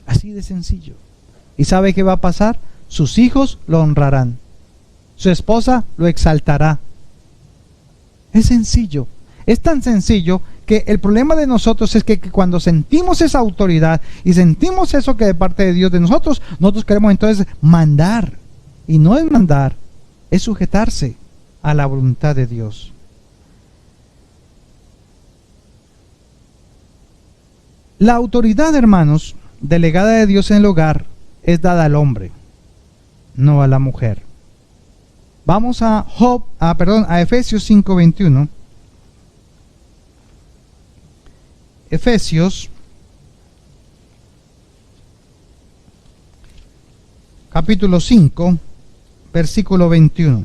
Así de sencillo. ¿Y sabe qué va a pasar? Sus hijos lo honrarán. Su esposa lo exaltará. Es sencillo. Es tan sencillo que el problema de nosotros es que cuando sentimos esa autoridad y sentimos eso que de parte de Dios de nosotros queremos entonces mandar. Y no es mandar, es sujetarse a la voluntad de Dios. La autoridad, hermanos, delegada de Dios en el hogar es dada al hombre, no a la mujer. Vamos a Efesios 5:21. Efesios capítulo 5, versículo 21.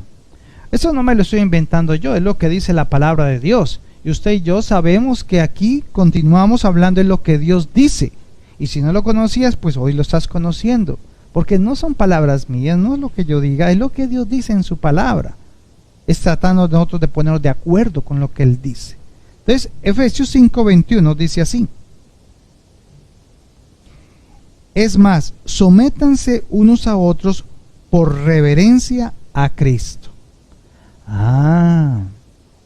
Eso no me lo estoy inventando yo, es lo que dice la palabra de Dios. Y usted y yo sabemos que aquí continuamos hablando de lo que Dios dice. Y si no lo conocías, pues hoy lo estás conociendo. Porque no son palabras mías, no es lo que yo diga, es lo que Dios dice en su palabra. Es tratando de nosotros de ponernos de acuerdo con lo que Él dice. Entonces, Efesios 5:21 dice así: es más, sométanse unos a otros por reverencia a Cristo.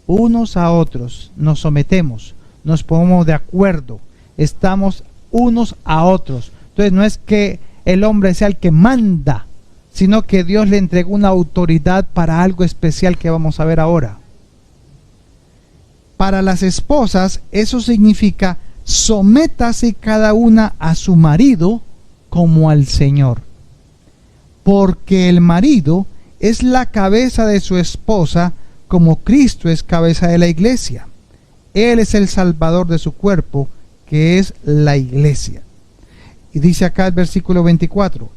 Unos a otros nos sometemos, nos ponemos de acuerdo, estamos unos a otros. Entonces no es que el hombre sea el que manda, sino que Dios le entregó una autoridad para algo especial que vamos a ver ahora. Para las esposas eso significa: sométase cada una a su marido como al Señor, porque el marido es la cabeza de su esposa, como Cristo es cabeza de la iglesia. Él es el salvador de su cuerpo, que es la iglesia. Y dice acá el versículo 24: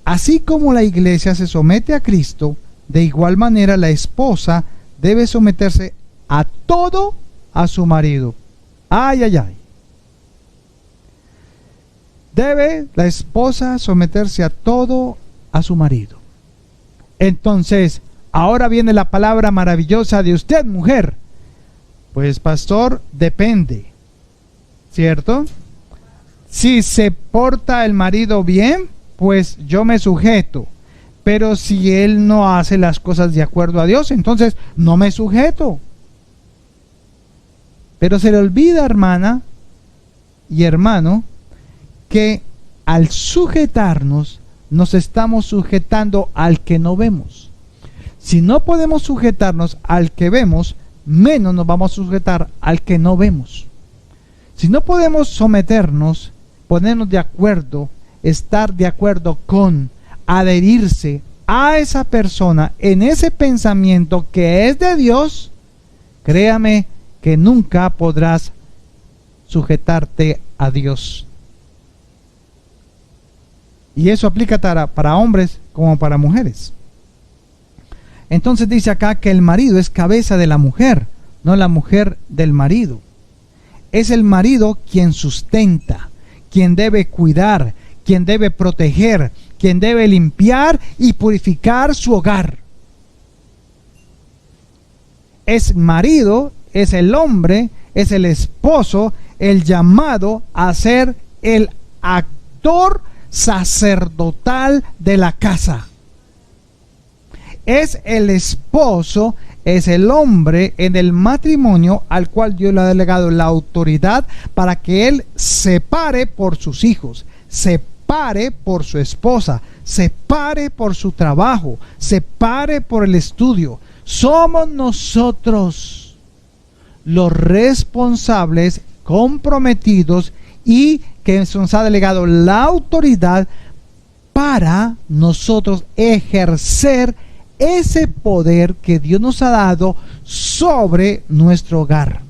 así como la iglesia se somete a Cristo, de igual manera la esposa debe someterse a todo a su marido. Debe la esposa someterse a todo a su marido. Entonces, ahora viene la palabra maravillosa de usted, mujer. Pues, pastor, depende, ¿cierto? Si se porta el marido bien, pues yo me sujeto. Pero si él no hace las cosas de acuerdo a Dios, entonces no me sujeto. Pero se le olvida, hermana y hermano, que al sujetarnos, nos estamos sujetando al que no vemos. Si no podemos sujetarnos al que vemos, menos nos vamos a sujetar al que no vemos. Si no podemos someternos, ponernos de acuerdo, estar de acuerdo con, adherirse a esa persona en ese pensamiento que es de Dios, créame que nunca podrás sujetarte a Dios. Y eso aplica para hombres como para mujeres. Entonces dice acá que el marido es cabeza de la mujer, no la mujer del marido. Es el marido quien sustenta, quien debe cuidar, quien debe proteger, quien debe limpiar y purificar su hogar. Es marido, es el hombre, es el esposo, el llamado a ser el actor sacerdotal de la casa. Es el esposo es el hombre en el matrimonio al cual Dios le ha delegado la autoridad para que él se pare por sus hijos, se pare por su esposa, se pare por su trabajo, se pare por el estudio. Somos nosotros los responsables, comprometidos, y que nos ha delegado la autoridad para nosotros ejercer ese poder que Dios nos ha dado sobre nuestro hogar.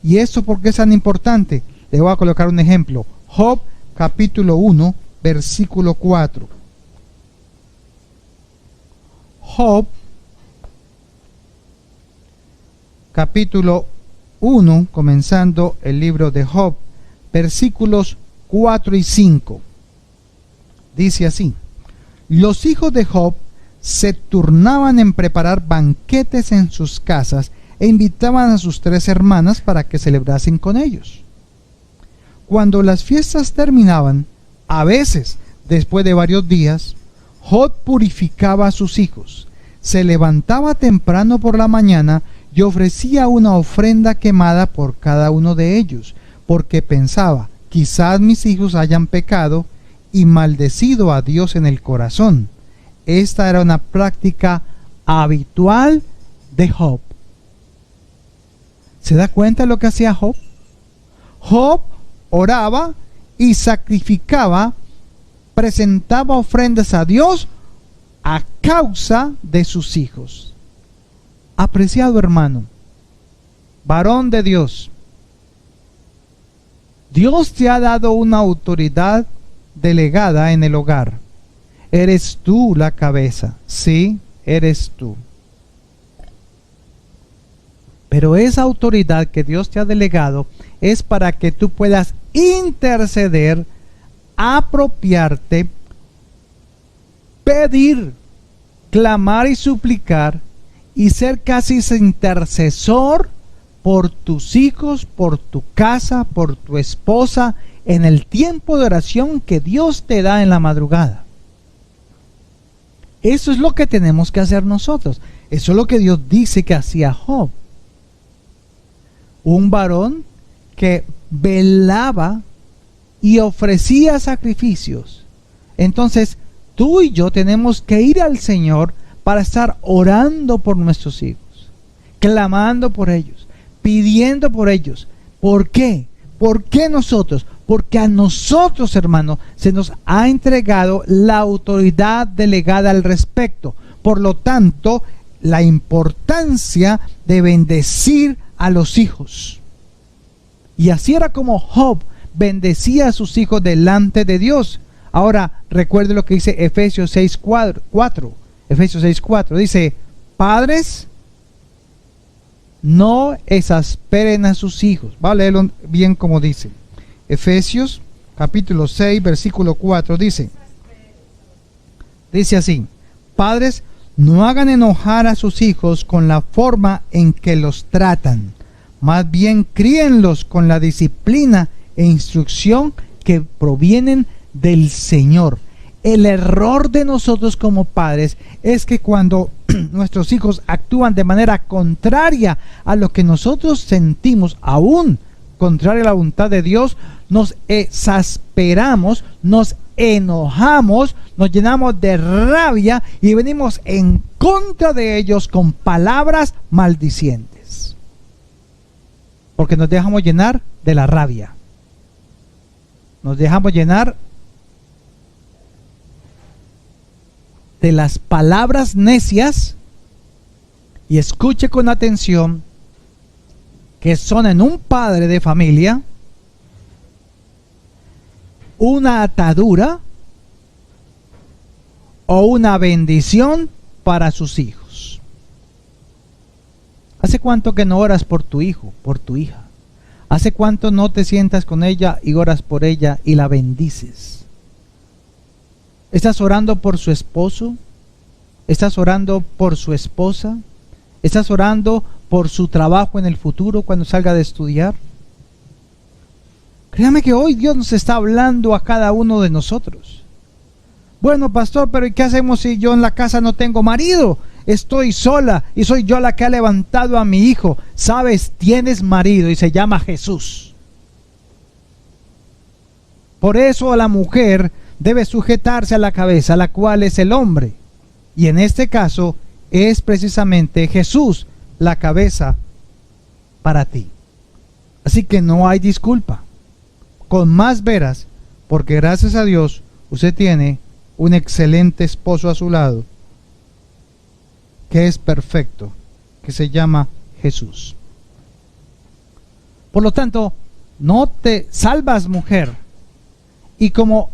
¿Y esto por qué es tan importante? Le voy a colocar un ejemplo. Job capítulo 1, versículo 4. Job capítulo 1, comenzando el libro de Job, versículos 4 y 5. Dice así: los hijos de Job se turnaban en preparar banquetes en sus casas e invitaban a sus 3 hermanas para que celebrasen con ellos. Cuando las fiestas terminaban, a veces después de varios días, Job purificaba a sus hijos, se levantaba temprano por la mañana y ofrecía una ofrenda quemada por cada uno de ellos, porque pensaba: quizás mis hijos hayan pecado y maldecido a Dios en el corazón. Esta era una práctica habitual de Job. ¿Se da cuenta de lo que hacía Job? Job oraba y sacrificaba, presentaba ofrendas a Dios a causa de sus hijos. Apreciado hermano, varón de Dios, Dios te ha dado una autoridad delegada en el hogar. Eres tú la cabeza, sí, eres tú. Pero esa autoridad que Dios te ha delegado es para que tú puedas interceder, apropiarte, pedir, clamar y suplicar, y ser casi ese intercesor por tus hijos, por tu casa, por tu esposa, en el tiempo de oración que Dios te da en la madrugada. Eso es lo que tenemos que hacer nosotros. Eso es lo que Dios dice que hacía Job. Un varón que velaba y ofrecía sacrificios. Entonces, tú y yo tenemos que ir al Señor para estar orando por nuestros hijos, clamando por ellos, pidiendo por ellos. ¿Por qué? ¿Por qué nosotros? Porque a nosotros, hermanos, se nos ha entregado la autoridad delegada al respecto. Por lo tanto, la importancia de bendecir a los hijos. Y así era como Job bendecía a sus hijos delante de Dios. Ahora, recuerde lo que dice Efesios 6:4. Efesios 6:4 dice: padres, no exasperen a sus hijos. Va a leerlo bien como dice. Efesios capítulo 6, versículo 4 dice así: padres, no hagan enojar a sus hijos con la forma en que los tratan, más bien críenlos con la disciplina e instrucción que provienen del Señor. El error de nosotros como padres es que cuando nuestros hijos actúan de manera contraria a lo que nosotros sentimos, aún contraria a la voluntad de Dios, nos exasperamos, nos enojamos, nos llenamos de rabia y venimos en contra de ellos con palabras maldicientes, porque nos dejamos llenar de la rabia, nos dejamos llenar de las palabras necias. Y escuche con atención, que son en un padre de familia una atadura o una bendición para sus hijos. ¿Hace cuánto que no oras por tu hijo, por tu hija? ¿Hace cuánto no te sientas con ella y oras por ella y la bendices? ¿Estás orando por su esposo? ¿Estás orando por su esposa? ¿Estás orando por su trabajo en el futuro cuando salga de estudiar? Créame que hoy Dios nos está hablando a cada uno de nosotros. Bueno, pastor, pero ¿y qué hacemos si yo en la casa no tengo marido? estoy sola y soy yo la que ha levantado a mi hijo. Sabes, tienes marido y se llama Jesús. Por eso la mujer debe sujetarse a la cabeza, la cual es el hombre. Y en este caso es precisamente Jesús la cabeza para ti. Así que no hay disculpa. Con más veras, porque gracias a Dios usted tiene un excelente esposo a su lado, que es perfecto, que se llama Jesús. Por lo tanto, no te salvas, mujer, y como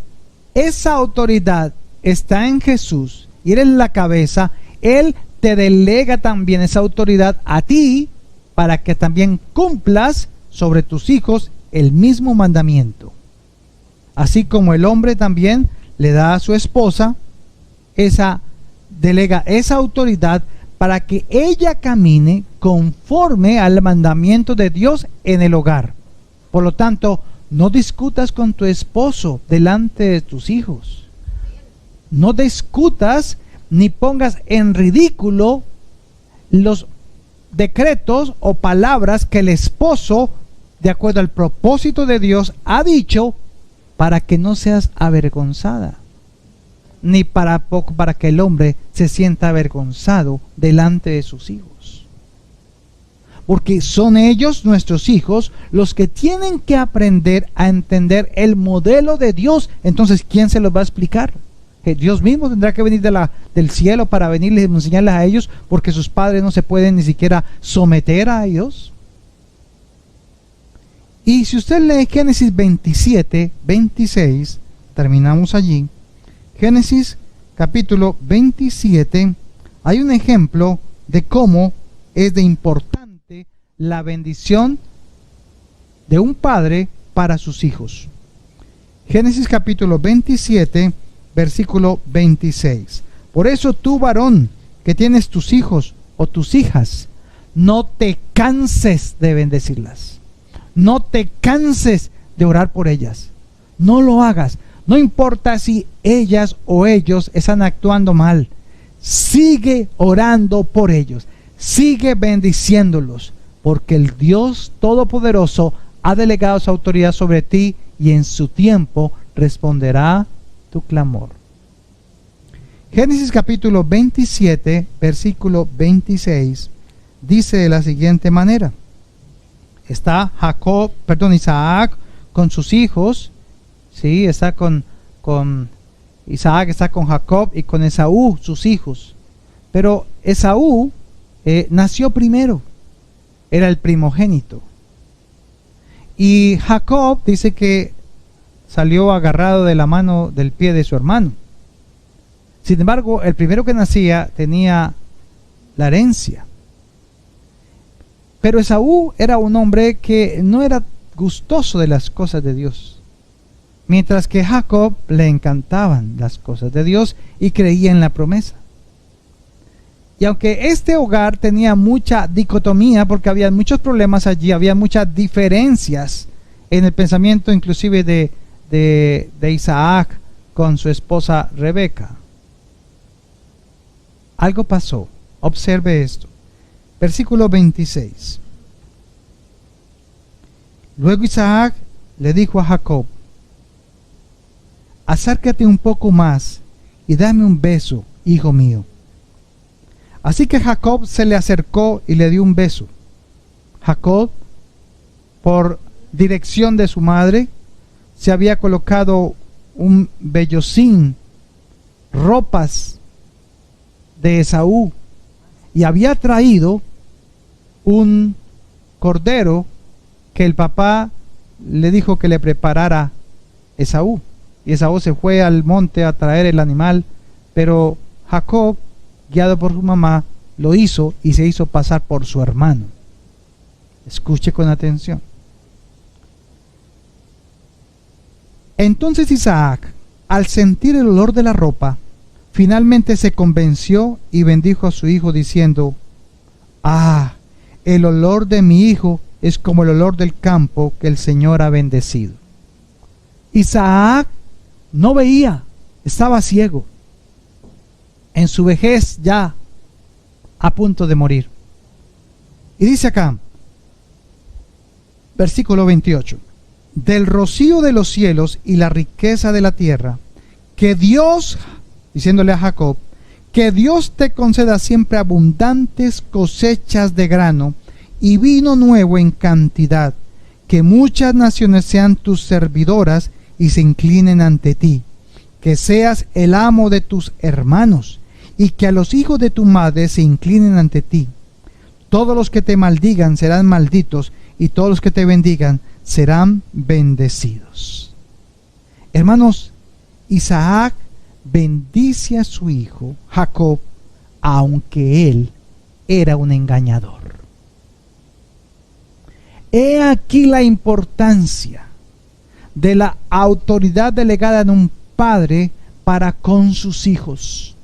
esa autoridad está en Jesús y eres la cabeza, Él te delega también esa autoridad a ti para que también cumplas sobre tus hijos el mismo mandamiento. Así como el hombre también le da a su esposa delega esa autoridad para que ella camine conforme al mandamiento de Dios en el hogar. Por lo tanto, no discutas con tu esposo delante de tus hijos. No discutas ni pongas en ridículo los decretos o palabras que el esposo, de acuerdo al propósito de Dios, ha dicho, para que no seas avergonzada, ni para que el hombre se sienta avergonzado delante de sus hijos. Porque son ellos, nuestros hijos, los que tienen que aprender a entender el modelo de Dios. Entonces, ¿quién se los va a explicar? Dios mismo tendrá que venir del cielo para venirles y enseñarles a ellos, porque sus padres no se pueden ni siquiera someter a ellos. Y si usted lee Génesis 27, 26, terminamos allí. Génesis capítulo 27, hay un ejemplo de cómo es de importante la bendición de un padre para sus hijos. Génesis capítulo 27, versículo 26. Por eso tú, varón, que tienes tus hijos o tus hijas, no te canses de bendecirlas. No te canses de orar por ellas. No lo hagas. No importa si ellas o ellos están actuando mal. Sigue orando por ellos. Sigue bendiciéndolos. Porque el Dios Todopoderoso ha delegado su autoridad sobre ti y en su tiempo responderá tu clamor. Génesis capítulo 27, versículo 26, dice de la siguiente manera. Está Isaac con sus hijos, ¿sí? Está con Isaac, está con Jacob y con Esaú, sus hijos. Pero Esaú nació primero, era el primogénito. Y Jacob dice que salió agarrado de la mano del pie de su hermano. Sin embargo, el primero que nacía tenía la herencia. Pero Esaú era un hombre que no era gustoso de las cosas de Dios, mientras que Jacob le encantaban las cosas de Dios y creía en la promesa. Y aunque este hogar tenía mucha dicotomía, porque había muchos problemas allí, había muchas diferencias en el pensamiento inclusive de Isaac con su esposa Rebeca. Algo pasó. Observe esto. Versículo 26. Luego Isaac le dijo a Jacob: acércate un poco más y dame un beso, hijo mío. Así que Jacob se le acercó y le dio un beso. Jacob, por dirección de su madre, se había colocado un vellocín, ropas de Esaú, y había traído un cordero que el papá le dijo que le preparara Esaú. Y Esaú se fue al monte a traer el animal, pero Jacob, guiado por su mamá, lo hizo y se hizo pasar por su hermano. Escuche con atención. Entonces Isaac, al sentir el olor de la ropa, finalmente se convenció y bendijo a su hijo diciendo: ah, el olor de mi hijo es como el olor del campo que el Señor ha bendecido. Isaac no veía, estaba ciego. En su vejez ya a punto de morir. Y dice acá, versículo 28, del rocío de los cielos y la riqueza de la tierra, que Dios, diciéndole a Jacob, que Dios te conceda siempre abundantes cosechas de grano y vino nuevo en cantidad, que muchas naciones sean tus servidoras y se inclinen ante ti, que seas el amo de tus hermanos y que a los hijos de tu madre se inclinen ante ti. Todos los que te maldigan serán malditos y todos los que te bendigan serán bendecidos. Hermanos, Isaac bendice a su hijo Jacob, aunque él era un engañador. He aquí la importancia de la autoridad delegada en un padre para con sus hijos.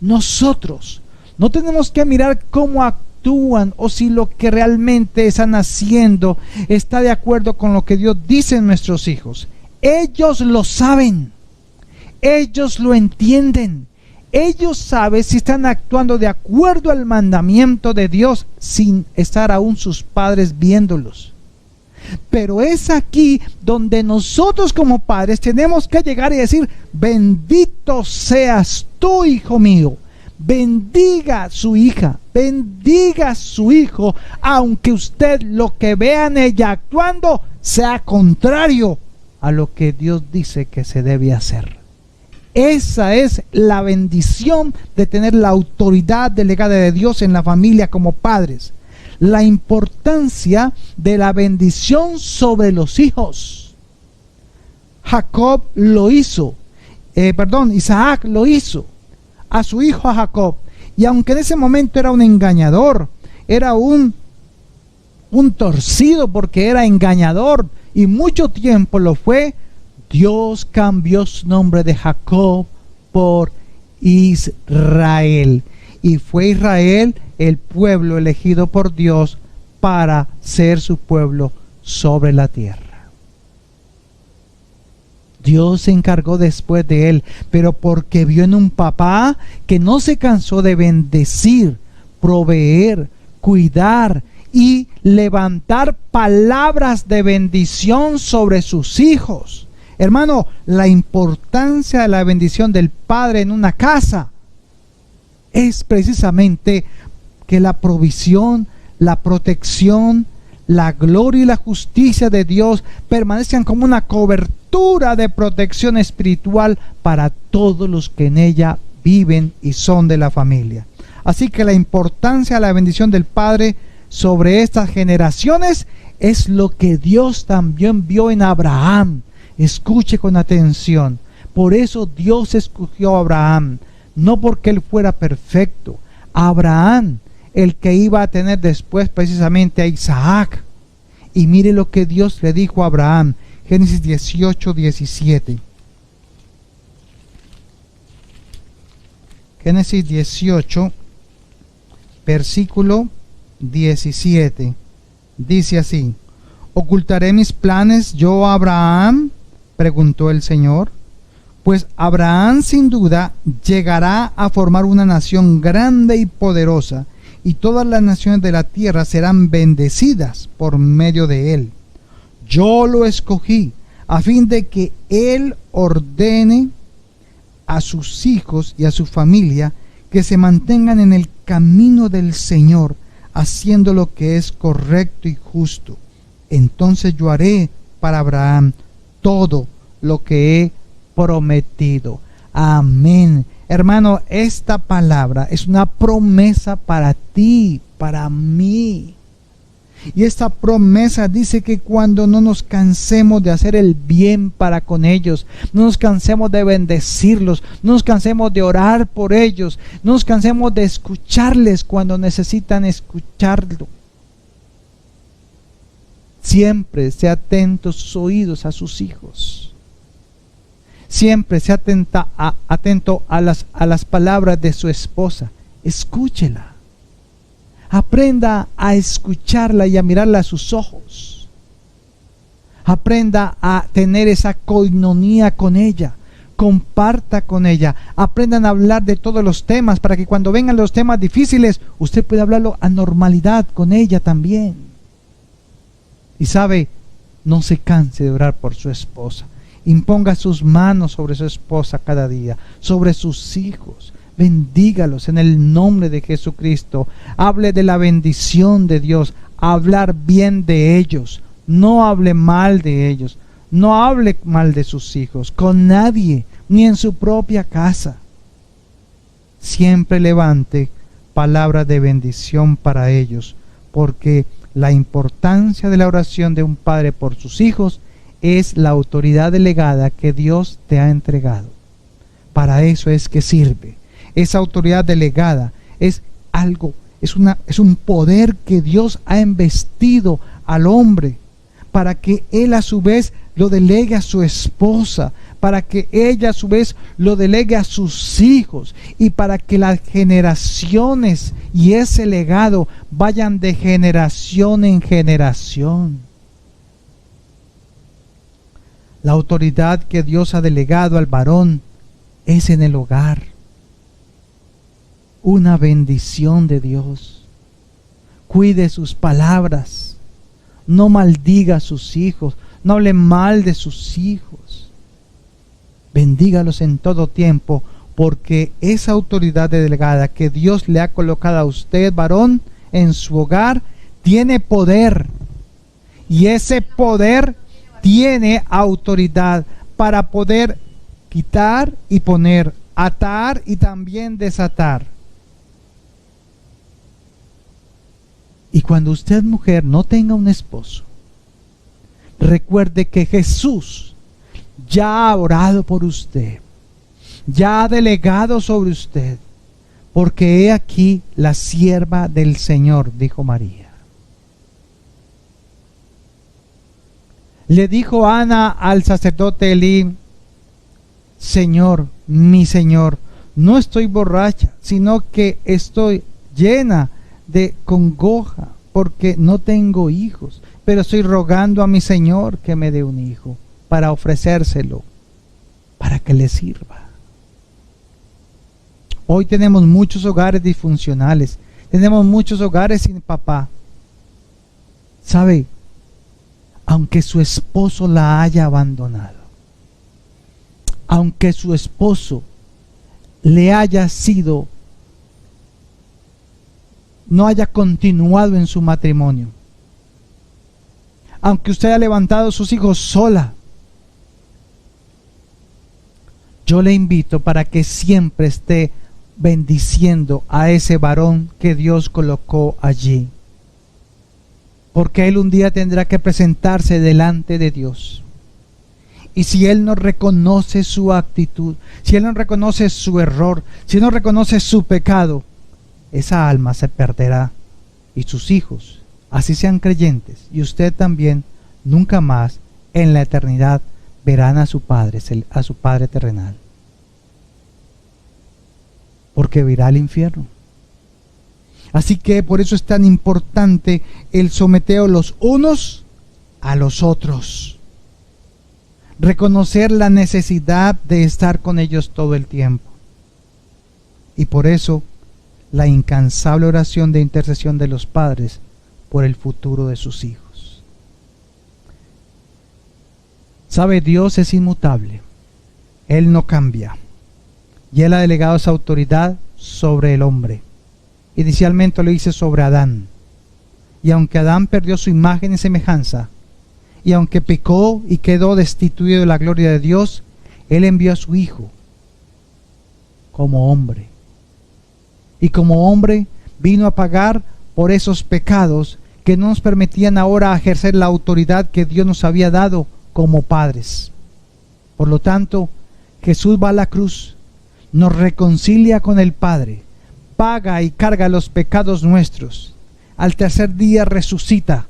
Nosotros no tenemos que mirar cómo actúan o si lo que realmente están haciendo está de acuerdo con lo que Dios dice en nuestros hijos. Ellos lo saben, ellos lo entienden, ellos saben si están actuando de acuerdo al mandamiento de Dios sin estar aún sus padres viéndolos. Pero es aquí donde nosotros como padres tenemos que llegar y decir: bendito seas tú, hijo mío, bendiga a su hija, bendiga a su hijo, aunque usted lo que vea en ella actuando sea contrario a lo que Dios dice que se debe hacer. Esa es la bendición de tener la autoridad delegada de Dios en la familia como padres. La importancia de la bendición sobre los hijos. Jacob lo hizo, Isaac lo hizo a su hijo a Jacob. Y aunque en ese momento era un engañador, era un torcido porque era engañador y mucho tiempo lo fue, Dios cambió su nombre de Jacob por Israel. Y fue Israel el pueblo elegido por Dios para ser su pueblo sobre la tierra. Dios se encargó después de él, pero porque vio en un papá que no se cansó de bendecir, proveer, cuidar y levantar palabras de bendición sobre sus hijos. Hermano, la importancia de la bendición del padre en una casa es precisamente que la provisión, la protección, la gloria y la justicia de Dios permanezcan como una cobertura de protección espiritual para todos los que en ella viven y son de la familia. Así que la importancia de la bendición del Padre sobre estas generaciones es lo que Dios también vio en Abraham. Escuche con atención. Por eso Dios escogió a Abraham, no porque él fuera perfecto. Abraham, el que iba a tener después precisamente a Isaac. Y mire lo que Dios le dijo a Abraham, Génesis 18:17. Génesis 18, versículo 17. Dice así: ¿ocultaré mis planes yo a Abraham?, preguntó el Señor. Pues Abraham sin duda llegará a formar una nación grande y poderosa, y todas las naciones de la tierra serán bendecidas por medio de él. Yo lo escogí a fin de que él ordene a sus hijos y a su familia que se mantengan en el camino del Señor, haciendo lo que es correcto y justo. Entonces yo haré para Abraham todo lo que he prometido. Amén. Hermano, esta palabra es una promesa para ti, para mí. Y esta promesa dice que cuando no nos cansemos de hacer el bien para con ellos, no nos cansemos de bendecirlos, no nos cansemos de orar por ellos, no nos cansemos de escucharles cuando necesitan escucharlo. Siempre sea atento sus oídos a sus hijos. Siempre sea atento a las palabras de su esposa. Escúchela. Aprenda a escucharla y a mirarla a sus ojos. Aprenda a tener esa coinonía con ella. Comparta con ella, aprendan a hablar de todos los temas para que cuando vengan los temas difíciles, usted pueda hablarlo a normalidad con ella también. Y sabe, no se canse de orar por su esposa. Imponga sus manos sobre su esposa cada día, sobre sus hijos. Bendígalos en el nombre de Jesucristo. Hable de la bendición de Dios, hablar bien de ellos. No hable mal de ellos. No hable mal de sus hijos, con nadie, ni en su propia casa. Siempre levante palabras de bendición para ellos, porque la importancia de la oración de un padre por sus hijos es la autoridad delegada que Dios te ha entregado. Para eso es que sirve. Esa autoridad delegada es algo, es un poder que Dios ha investido al hombre para que él a su vez lo delegue a su esposa, para que ella a su vez lo delegue a sus hijos y para que las generaciones y ese legado vayan de generación en generación. La autoridad que Dios ha delegado al varón es en el hogar. Una bendición de Dios. Cuide sus palabras. No maldiga a sus hijos. No hable mal de sus hijos. Bendígalos en todo tiempo, porque esa autoridad delegada que Dios le ha colocado a usted, varón, en su hogar, tiene poder. Y ese poder tiene autoridad para poder quitar y poner, atar y también desatar. Y cuando usted, mujer, no tenga un esposo, recuerde que Jesús ya ha orado por usted, ya ha delegado sobre usted, porque he aquí la sierva del Señor, dijo María. Le dijo Ana al sacerdote Elí: Señor, mi Señor, no estoy borracha, sino que estoy llena de congoja, porque no tengo hijos, pero estoy rogando a mi Señor que me dé un hijo para ofrecérselo, para que le sirva. Hoy tenemos muchos hogares disfuncionales, tenemos muchos hogares sin papá. ¿Sabe? Aunque su esposo la haya abandonado, aunque su esposo le haya sido, no haya continuado en su matrimonio, aunque usted haya levantado a sus hijos sola, yo le invito para que siempre esté bendiciendo a ese varón que Dios colocó allí, porque él un día tendrá que presentarse delante de Dios. Y si él no reconoce su actitud, si él no reconoce su error, si no reconoce su pecado, esa alma se perderá, y sus hijos, así sean creyentes, y usted también, nunca más en la eternidad verán a su Padre terrenal, porque verá al infierno. Así que por eso es tan importante el someteo los unos a los otros. Reconocer la necesidad de estar con ellos todo el tiempo. Y por eso la incansable oración de intercesión de los padres por el futuro de sus hijos. Sabe, Dios es inmutable. Él no cambia. Y Él ha delegado esa autoridad sobre el hombre. Inicialmente lo hizo sobre Adán. Y aunque Adán perdió su imagen y semejanza, y aunque pecó y quedó destituido de la gloria de Dios, Él envió a su Hijo como hombre. Y como hombre vino a pagar por esos pecados que no nos permitían ahora ejercer la autoridad que Dios nos había dado como padres. Por lo tanto, Jesús va a la cruz, nos reconcilia con el Padre, paga y carga los pecados nuestros. Al tercer día resucita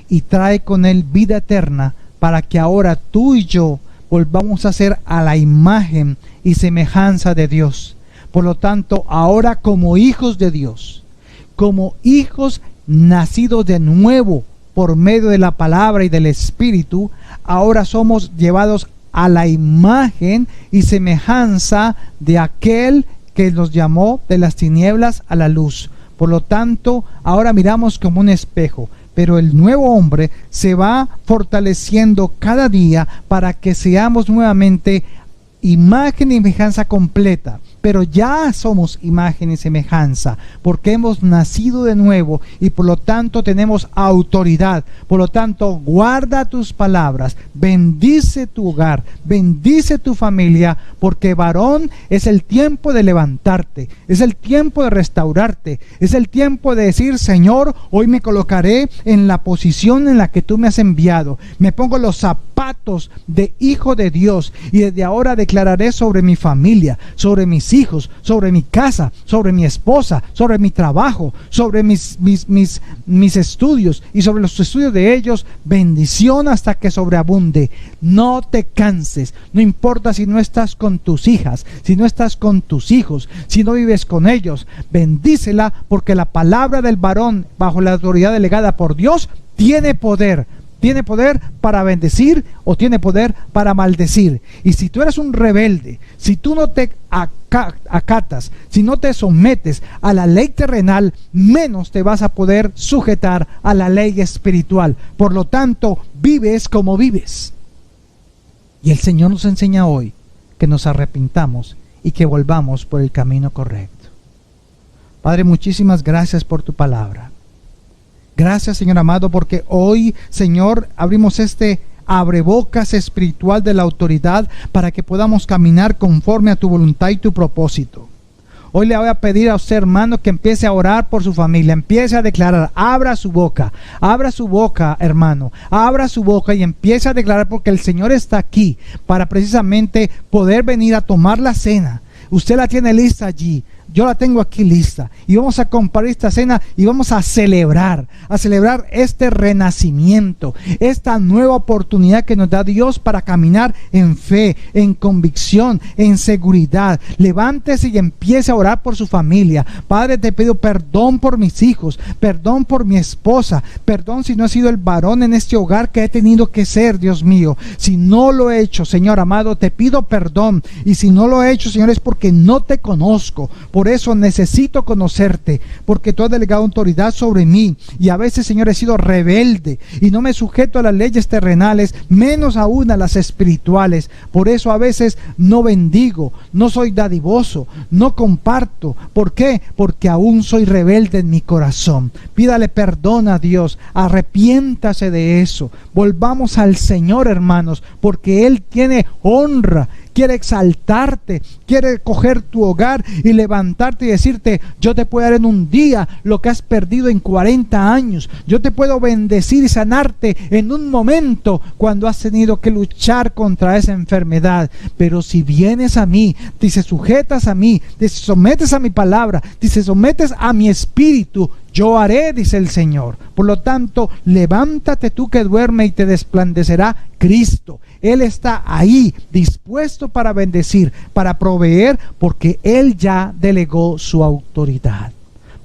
y trae con él vida eterna para que ahora tú y yo volvamos a ser a la imagen y semejanza de Dios. Por lo tanto, ahora como hijos de Dios, como hijos nacidos de nuevo por medio de la palabra y del Espíritu, ahora somos llevados a la imagen y semejanza de aquel que nos llamó de las tinieblas a la luz. Por lo tanto, ahora miramos como un espejo, pero el nuevo hombre se va fortaleciendo cada día para que seamos nuevamente imagen y semejanza completa. Pero ya somos imagen y semejanza porque hemos nacido de nuevo y por lo tanto tenemos autoridad. Por lo tanto, guarda tus palabras, bendice tu hogar, bendice tu familia, porque varón, es el tiempo de levantarte, es el tiempo de restaurarte, es el tiempo de decir: Señor, hoy me colocaré en la posición en la que tú me has enviado, me pongo los zapatos de hijo de Dios y desde ahora declararé sobre mi familia, sobre mis hijos, sobre mi casa, sobre mi esposa, sobre mi trabajo, sobre mis estudios y sobre los estudios de ellos, bendición hasta que sobreabunde. No te canses, no importa si no estás con tus hijas, si no estás con tus hijos, si no vives con ellos, bendícela, porque la palabra del varón bajo la autoridad delegada por Dios tiene poder. Tiene poder para bendecir o tiene poder para maldecir. Y si tú eres un rebelde, si tú no te acatas, si no te sometes a la ley terrenal, menos te vas a poder sujetar a la ley espiritual. Por lo tanto, vives como vives. Y el Señor nos enseña hoy que nos arrepintamos y que volvamos por el camino correcto. Padre, muchísimas gracias por tu palabra. Gracias, Señor amado, porque hoy, Señor, abrimos este abrebocas espiritual de la autoridad para que podamos caminar conforme a tu voluntad y tu propósito. Hoy le voy a pedir a usted, hermano, que empiece a orar por su familia, empiece a declarar, abra su boca, hermano, abra su boca y empiece a declarar, porque el Señor está aquí para precisamente poder venir a tomar la cena. Usted la tiene lista allí, yo la tengo aquí lista, y vamos a compartir esta cena y vamos a celebrar este renacimiento, esta nueva oportunidad que nos da Dios para caminar en fe, en convicción, en seguridad. Levántese y empiece a orar por su familia. Padre, te pido perdón por mis hijos, perdón por mi esposa, perdón si no he sido el varón en este hogar que he tenido que ser, Dios mío. Si no lo he hecho, Señor amado, te pido perdón, y si no lo he hecho, Señor, es porque no te conozco. Por eso necesito conocerte, porque tú has delegado autoridad sobre mí, y a veces, Señor, he sido rebelde y no me sujeto a las leyes terrenales, menos aún a las espirituales. Por eso a veces no bendigo, no soy dadivoso, no comparto. ¿Por qué? Porque aún soy rebelde en mi corazón. Pídale perdón a Dios, arrepiéntase de eso. Volvamos al Señor, hermanos, porque Él tiene honra, quiere exaltarte, quiere coger tu hogar y levantarte y decirte: yo te puedo dar en un día lo que has perdido en 40 años, yo te puedo bendecir y sanarte en un momento cuando has tenido que luchar contra esa enfermedad. Pero si vienes a mí, te sujetas a mí, te sometes a mi palabra, te sometes a mi espíritu, yo haré, dice el Señor. Por lo tanto, levántate tú que duerme y te resplandecerá Cristo. Él está ahí, dispuesto para bendecir, para proveer, porque Él ya delegó su autoridad.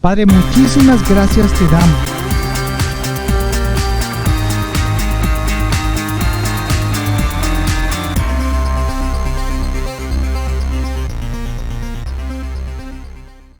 Padre, muchísimas gracias te damos